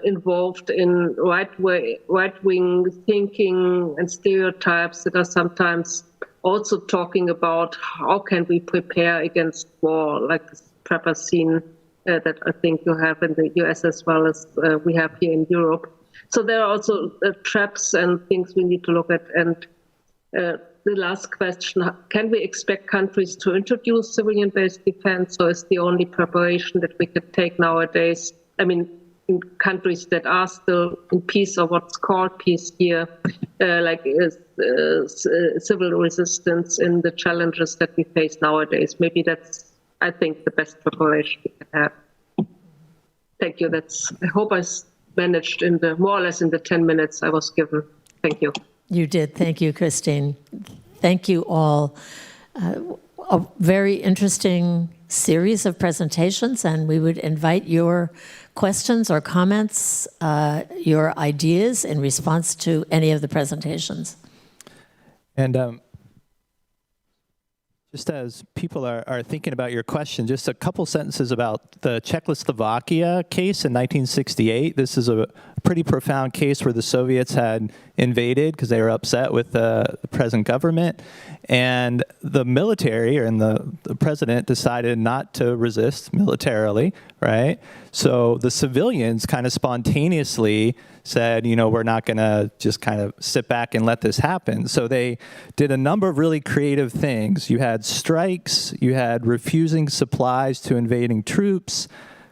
involved in right-wing thinking and stereotypes that are sometimes also talking about how can we prepare against war, like this prepper scene that I think you have in the US as well as we have here in Europe. So there are also traps and things we need to look at. And the last question, can we expect countries to introduce civilian-based defense, or is the only preparation that we could take nowadays, I mean, in countries that are still in peace or what's called peace here, like civil resistance in the challenges that we face nowadays? Maybe that's, I think, the best preparation we can have. Thank you. I hope I managed more or less in the 10 minutes I was given. Thank you. You did. Thank you, Christine. Thank you all. A very interesting series of presentations, and we would invite your questions or comments, your ideas in response to any of the presentations. And just as people are thinking about your question, just a couple sentences about the Czechoslovakia case in 1968. This is a pretty profound case where the Soviets had invaded because they were upset with the present government. And the military and the president decided not to resist militarily, right? So the civilians kind of spontaneously said, you know, we're not going to just kind of sit back and let this happen. So they did a number of really creative things. You had strikes, you had refusing supplies to invading troops,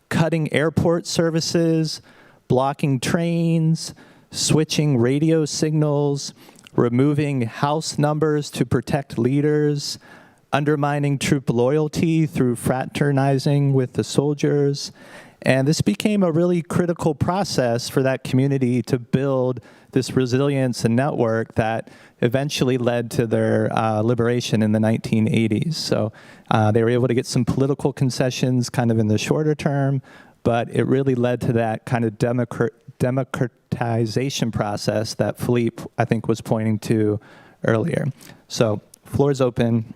cutting airport services, blocking trains, switching radio signals, removing house numbers to protect leaders, undermining troop loyalty through fraternizing with the soldiers. And this became a really critical process for that community to build this resilience and network that eventually led to their liberation in the 1980s. So they were able to get some political concessions kind of in the shorter term, but it really led to that kind of democratization process that Philippe, I think, was pointing to earlier. So floor is open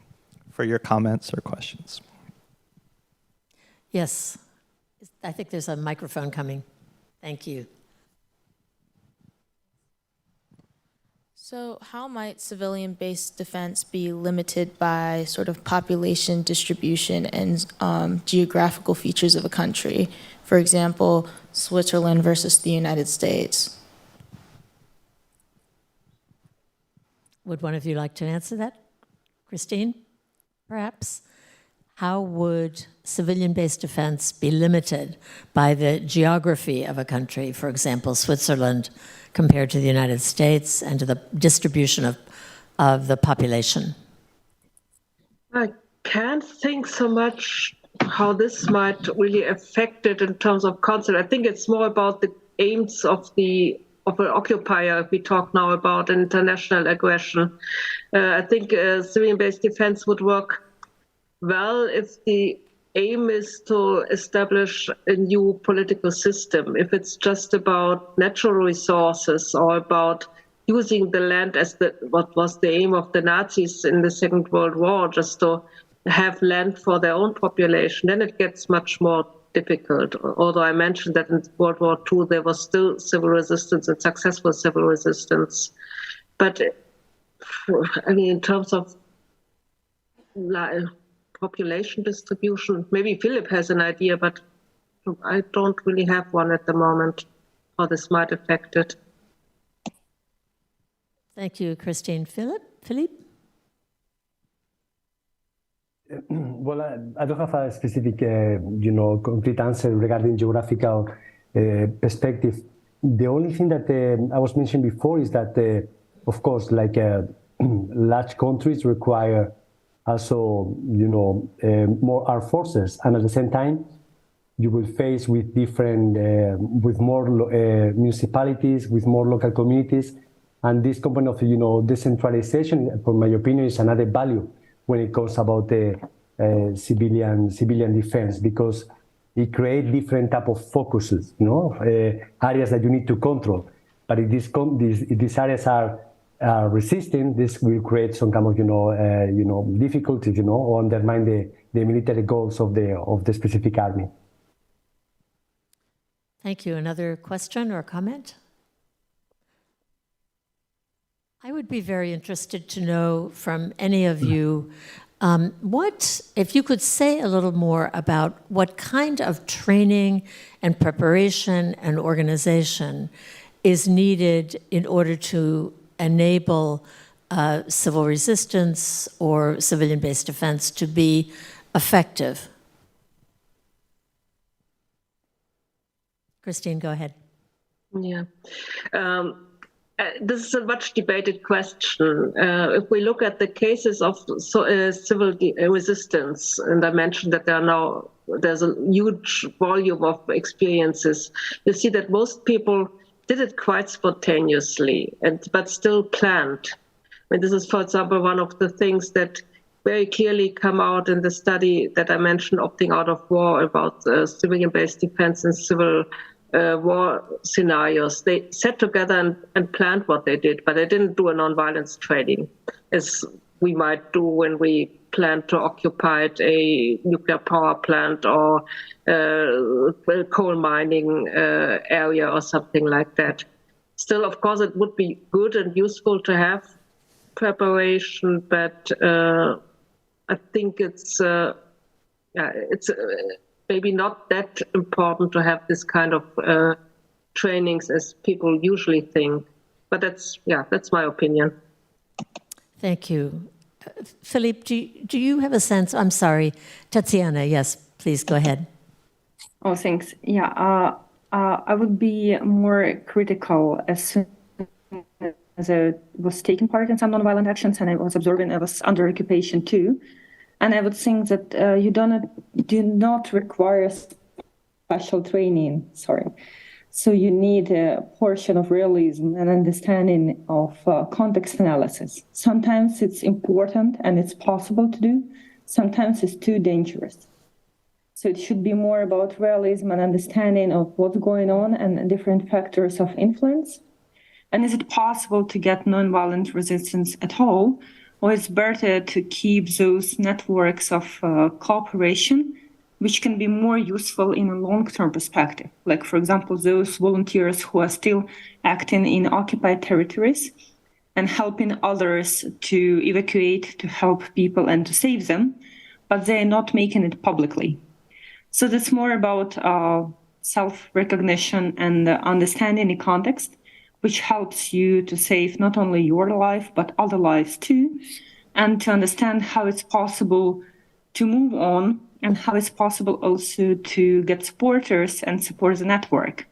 for your comments or questions. Yes. I think there's a microphone coming. Thank you. So how might civilian-based defense be limited by sort of population distribution and geographical features of a country? For example, Switzerland versus the United States. Would one of you like to answer that? Christine, perhaps? How would civilian-based defense be limited by the geography of a country, for example, Switzerland, compared to the United States and to the distribution of the population? I can't think so much how this might really affect it in terms of concept. I think it's more about the aims of an occupier, if we talk now about international aggression. I think civilian-based defense would work well if the aim is to establish a new political system. If it's just about natural resources or about using the land as what was the aim of the Nazis in the Second World War, just to have land for their own population, then it gets much more difficult. Although I mentioned that in World War II, there was still civil resistance and successful civil resistance. But I mean, in terms of population distribution, maybe Philip has an idea, but I don't really have one at the moment. how this might affect it. Thank you, Christine. Philippe? Well, I don't have a specific, complete answer regarding geographical perspective. The only thing that I was mentioning before is that, of course, like large countries require also, more armed forces, and at the same time, you will face with different, with more municipalities, with more local communities, and this component of decentralization, for my opinion, is another value when it comes about the civilian defense, because it creates different type of focuses, areas that you need to control. But if these areas are resisting, this will create some kind of difficulties, or undermine the military goals of the specific army. Thank you. Another question or comment? I would be very interested to know from any of you, if you could say a little more about what kind of training and preparation and organization is needed in order to enable civil resistance or civilian-based defense to be effective. Christine, go ahead. Yeah. This is a much debated question. If we look at the cases of civil resistance, and I mentioned that there's a huge volume of experiences, you see that most people did it quite spontaneously, but still planned. I mean, this is, for example, one of the things that very clearly come out in the study that I mentioned, Opting Out of War, about civilian-based defense and civil war scenarios. They sat together and planned what they did, but they didn't do a nonviolence training, as we might do when we plan to occupy a nuclear power plant or a coal mining area or something like that. Still, of course, it would be good and useful to have preparation, but I think it's maybe not that important to have this kind of trainings as people usually think. But that's my opinion. Thank you. Philippe, do you have a sense? I'm sorry, Tatiana, yes, please go ahead. Oh, thanks. Yeah, I would be more critical as soon as I was taking part in some nonviolent actions and I was observing I was under occupation too. And I would think that you do not require special training, So you need a portion of realism and understanding of context analysis. Sometimes it's important and it's possible to do. Sometimes it's too dangerous. So it should be more about realism and understanding of what's going on and different factors of influence. And is it possible to get nonviolent resistance at all? Or it's better to keep those networks of cooperation, which can be more useful in a long-term perspective. Like, for example, those volunteers who are still acting in occupied territories and helping others to evacuate, to help people and to save them, but they're not making it publicly. So that's more about self-recognition and understanding the context, which helps you to save not only your life, but other lives too, and to understand how it's possible to move on and how it's possible also to get supporters and support the network.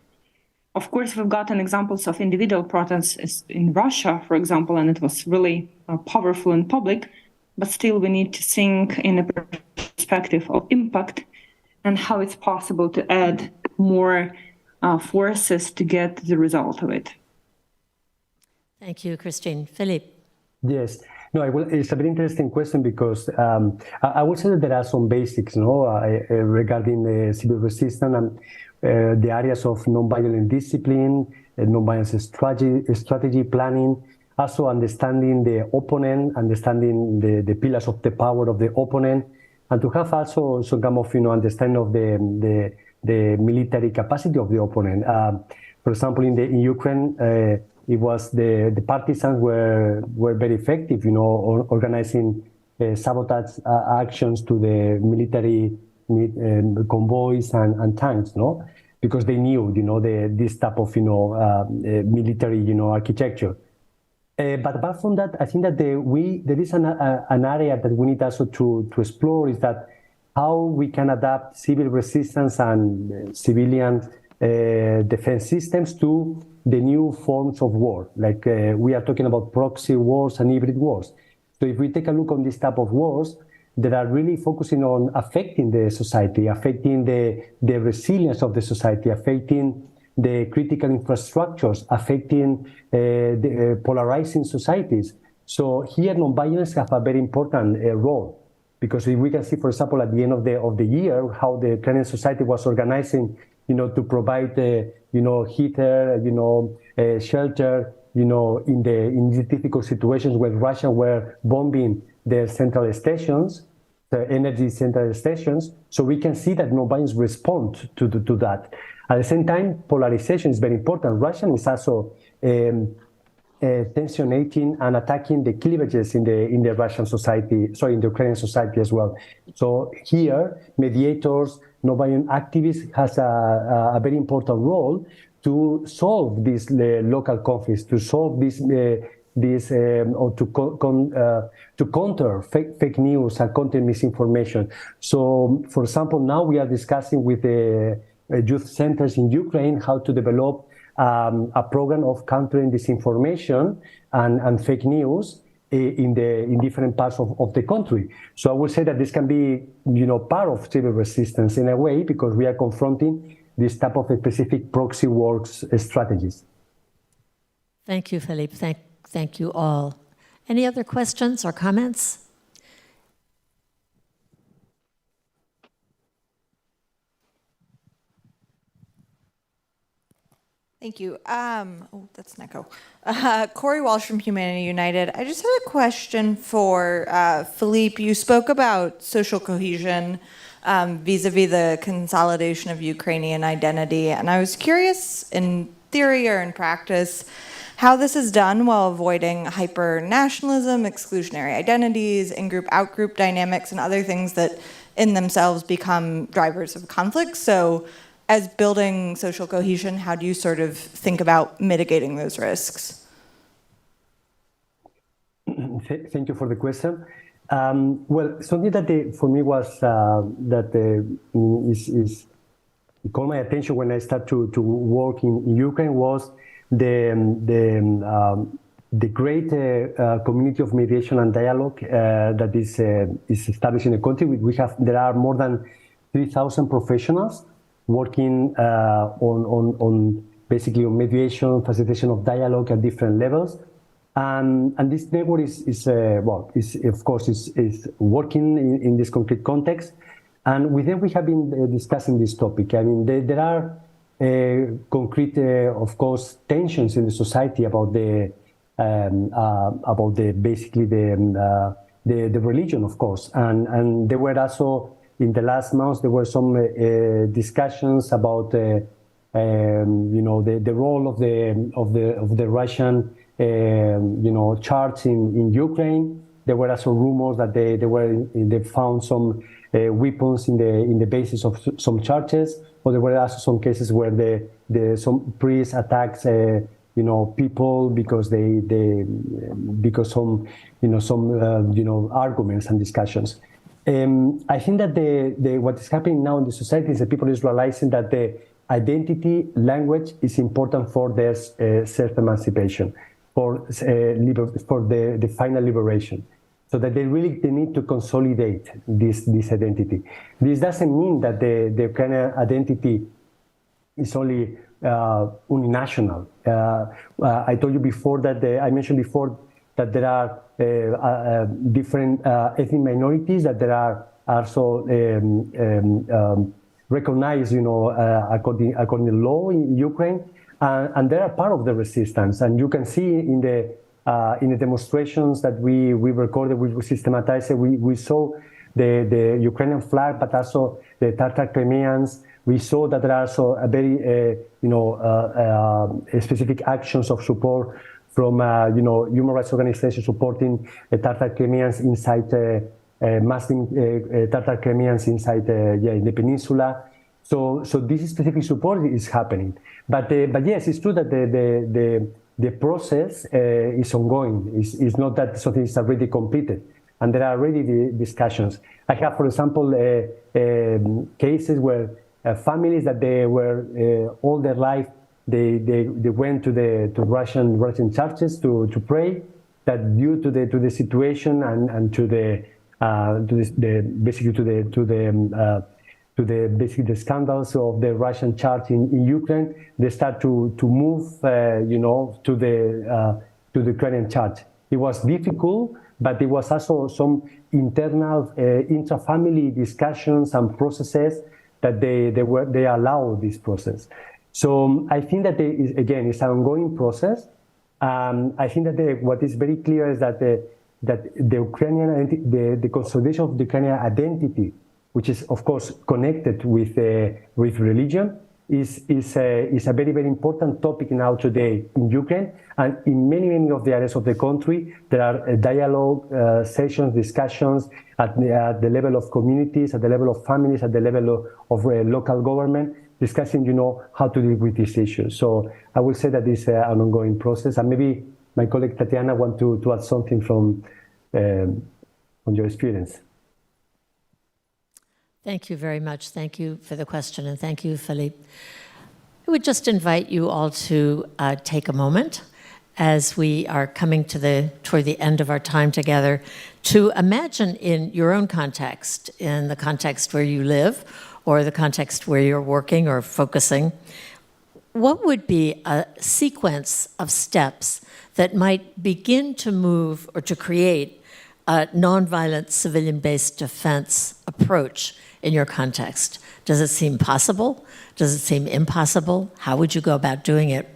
Of course, we've gotten examples of individual protests in Russia, for example, and it was really powerful in public, but still we need to think in a perspective of impact and how it's possible to add more forces to get the result of it. Thank you, Christine. Philippe. Yes. No, it's a very interesting question because I would say that there are some basics, regarding civil resistance and the areas of nonviolent discipline, nonviolence strategy planning, also understanding the opponent, understanding the pillars of the power of the opponent, and to have also some kind of understanding of the military capacity of the opponent. For example, in Ukraine. It was the partisans were very effective, organizing sabotage actions to the military convoys and tanks, because they knew, this type of, military, architecture. But apart from that, I think that there is an area that we need also to explore, is that how we can adapt civil resistance and civilian defense systems to the new forms of war. Like we are talking about proxy wars and hybrid wars. So if we take a look on this type of wars, that are really focusing on affecting the society, affecting the resilience of the society, affecting the critical infrastructures, affecting the polarizing societies. So here, nonviolence have a very important role, because we can see, for example, at the end of the year, how the Ukrainian society was organizing, to provide, heater, shelter, in these difficult situations where Russia were bombing their central stations, the energy central stations. So we can see that nonviolence respond to that. At the same time, polarization is very important. Russia is also tensionating and attacking the cleavages in the Russian society, in the Ukrainian society as well. So here, mediators, nonviolent activists has a very important role to solve these local conflicts, to solve or to counter fake news and counter misinformation. So, for example, now we are discussing with the youth centers in Ukraine how to develop a program of countering disinformation and fake news in different parts of the country. So I would say that this can be, part of civil resistance in a way, because we are confronting this type of specific proxy wars strategies. Thank you, Felipe. Thank you all. Any other questions or comments? Thank you. That's an echo. Corey Walsh from Humanity United. I just had a question for Felipe. You spoke about social cohesion vis-a-vis the consolidation of Ukrainian identity, and I was curious, in theory or in practice, how this is done while avoiding hyper-nationalism, exclusionary identities, in-group, out-group dynamics, and other things that in themselves become drivers of conflict. So as building social cohesion, how do you sort of think about mitigating those risks? Thank you for the question. Well, something that for me was is caught my attention when I started to work in Ukraine was the great community of mediation and dialogue that is established in the country. There are more than 3,000 professionals working on basically on mediation, facilitation of dialogue at different levels, and this network is of course working in this concrete context. And with them, we have been discussing this topic. I mean, there are concrete, of course, tensions in the society about basically the religion, of course, and there were also in the last months there were some discussions about the role of the Russian church in Ukraine. There were also rumors that they found some weapons in the bases of some churches, or there were also some cases where some priests attacked people because some arguments and discussions. I think that what is happening now in the society is that people is realizing that the identity language is important for their self-emancipation, for the final liberation. So that they need to consolidate this identity. This doesn't mean that the kind of identity is only uninational. I told you before that I mentioned before that there are different ethnic minorities that there are also recognized, according to law in Ukraine, and they are part of the resistance. And you can see in the demonstrations that we recorded, we systematized it. We saw the Ukrainian flag, but also the Tatar Crimeans. We saw that there are also a very specific actions of support from human rights organizations supporting Tatar Crimeans inside Muslim Tatar Crimeans inside in the peninsula. So this specific support is happening. But yes, it's true that the process is ongoing. It's not that something is already completed. And there are already discussions. I have, for example, cases where families that they were all their life, they went to Russian churches to pray. That due to the situation and to the scandals of the Russian church in Ukraine, they start to move, to the Ukrainian church. It was difficult, but there was also some internal intra-family discussions and processes that they allow this process. So I think that again, it's an ongoing process. I think that what is very clear is that the Ukrainian the consolidation of the Ukrainian identity, which is of course connected with religion, is a very, very important topic now today in Ukraine, and in many of the areas of the country. There are dialogue sessions, discussions at the level of communities, at the level of families, at the level of local government, discussing, how to deal with these issues. So I will say that it's an ongoing process, and maybe my colleague Tatiana want to add something from your experience. Thank you very much. Thank you for the question, and thank you, Philippe. I would just invite you all to take a moment as we are coming toward the end of our time together to imagine in your own context, in the context where you live or the context where you're working or focusing, what would be a sequence of steps that might begin to move or to create a nonviolent civilian-based defense approach in your context? Does it seem possible? Does it seem impossible? How would you go about doing it?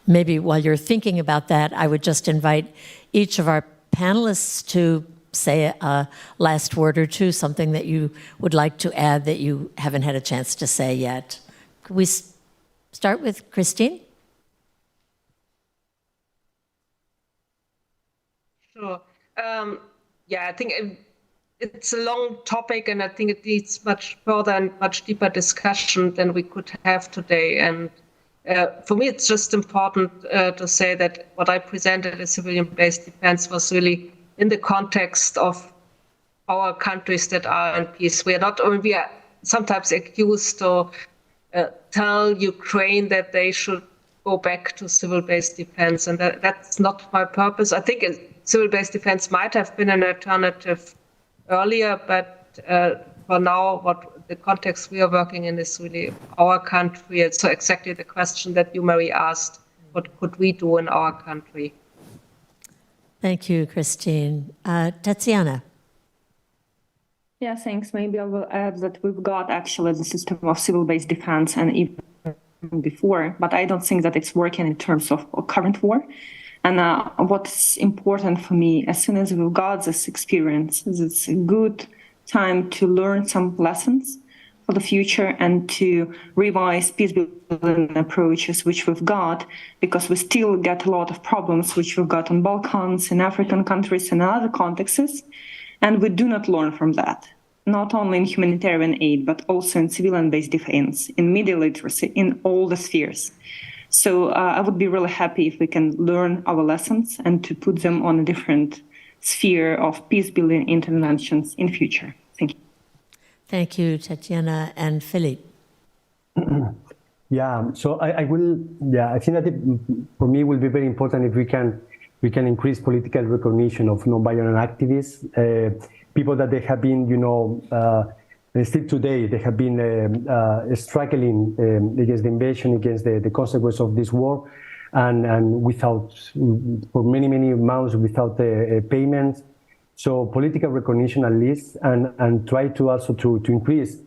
Maybe while you're thinking about that, I would just invite each of our panelists to say a last word or two, something that you would like to add that you haven't had a chance to say yet. Could we start with Christine? Sure. Yeah, I think it's a long topic, and I think it needs much further and much deeper discussion than we could have today. And for me, it's just important to say that what I presented as civilian-based defense was really in the context of our countries that are in peace. We are sometimes accused to tell Ukraine that they should go back to civil-based defense, and that's not my purpose. I think civil-based defense might have been an alternative earlier, but for now, what the context we are working in is really our country. It's so exactly the question that you, Mary, asked: what could we do in our country? Thank you, Christine. Tatiana. Yeah, thanks. Maybe I will add that we've got actually the system of civil-based defense and even before, but I don't think that it's working in terms of current war. And what's important for me, as soon as we've got this experience, it's a good time to learn some lessons for the future and to revise peace-building approaches which we've got, because we still get a lot of problems which we've got in Balkans, in African countries, and other contexts, and we do not learn from that, not only in humanitarian aid, but also in civilian-based defense, in media literacy, in all the spheres. So I would be really happy if we can learn our lessons and to put them on a different sphere of peace-building interventions in future. Thank you. Thank you, Tatiana and Philippe. Yeah, so I think that for me it will be very important if we can increase political recognition of nonviolent activists, people that they have been, still today, they have been struggling against the invasion, against the consequence of this war, and without, for many months, without payment. So political recognition at least, and try to also to increase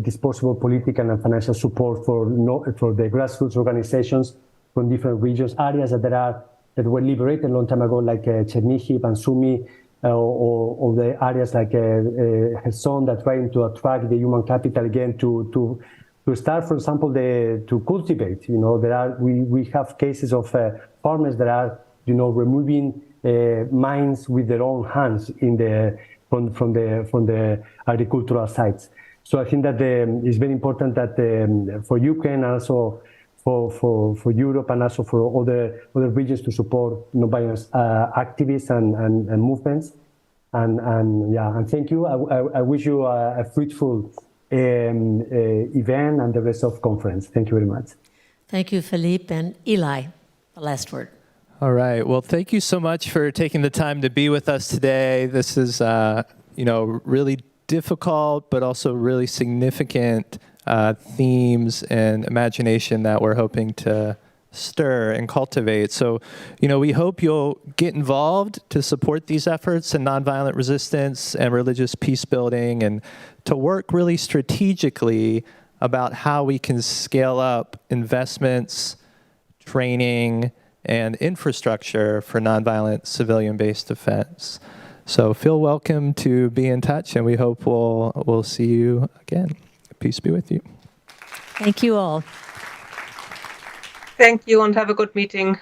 disposable political and financial support for the grassroots organizations from different regions, areas that were liberated a long time ago, like Chernihiv and Sumy, or the areas like Kherson that trying to attract the human capital again to start, for example, to cultivate. We have cases of farmers that are removing mines with their own hands from the agricultural sites. So I think that it's very important that for Ukraine and also for Europe and also for other regions to support nonviolence activists and movements. And thank you. I wish you a fruitful event and the rest of conference. Thank you very much. Thank you, Philippe. And Eli, the last word. All right. Well, thank you so much for taking the time to be with us today. This is, really difficult, but also really significant themes and imagination that we're hoping to stir and cultivate. So, we hope you'll get involved to support these efforts in nonviolent resistance and religious peace building, and to work really strategically about how we can scale up investments, training, and infrastructure for nonviolent civilian-based defense. So feel welcome to be in touch, and we hope we'll see you again. Peace be with you. Thank you all. Thank you and have a good meeting.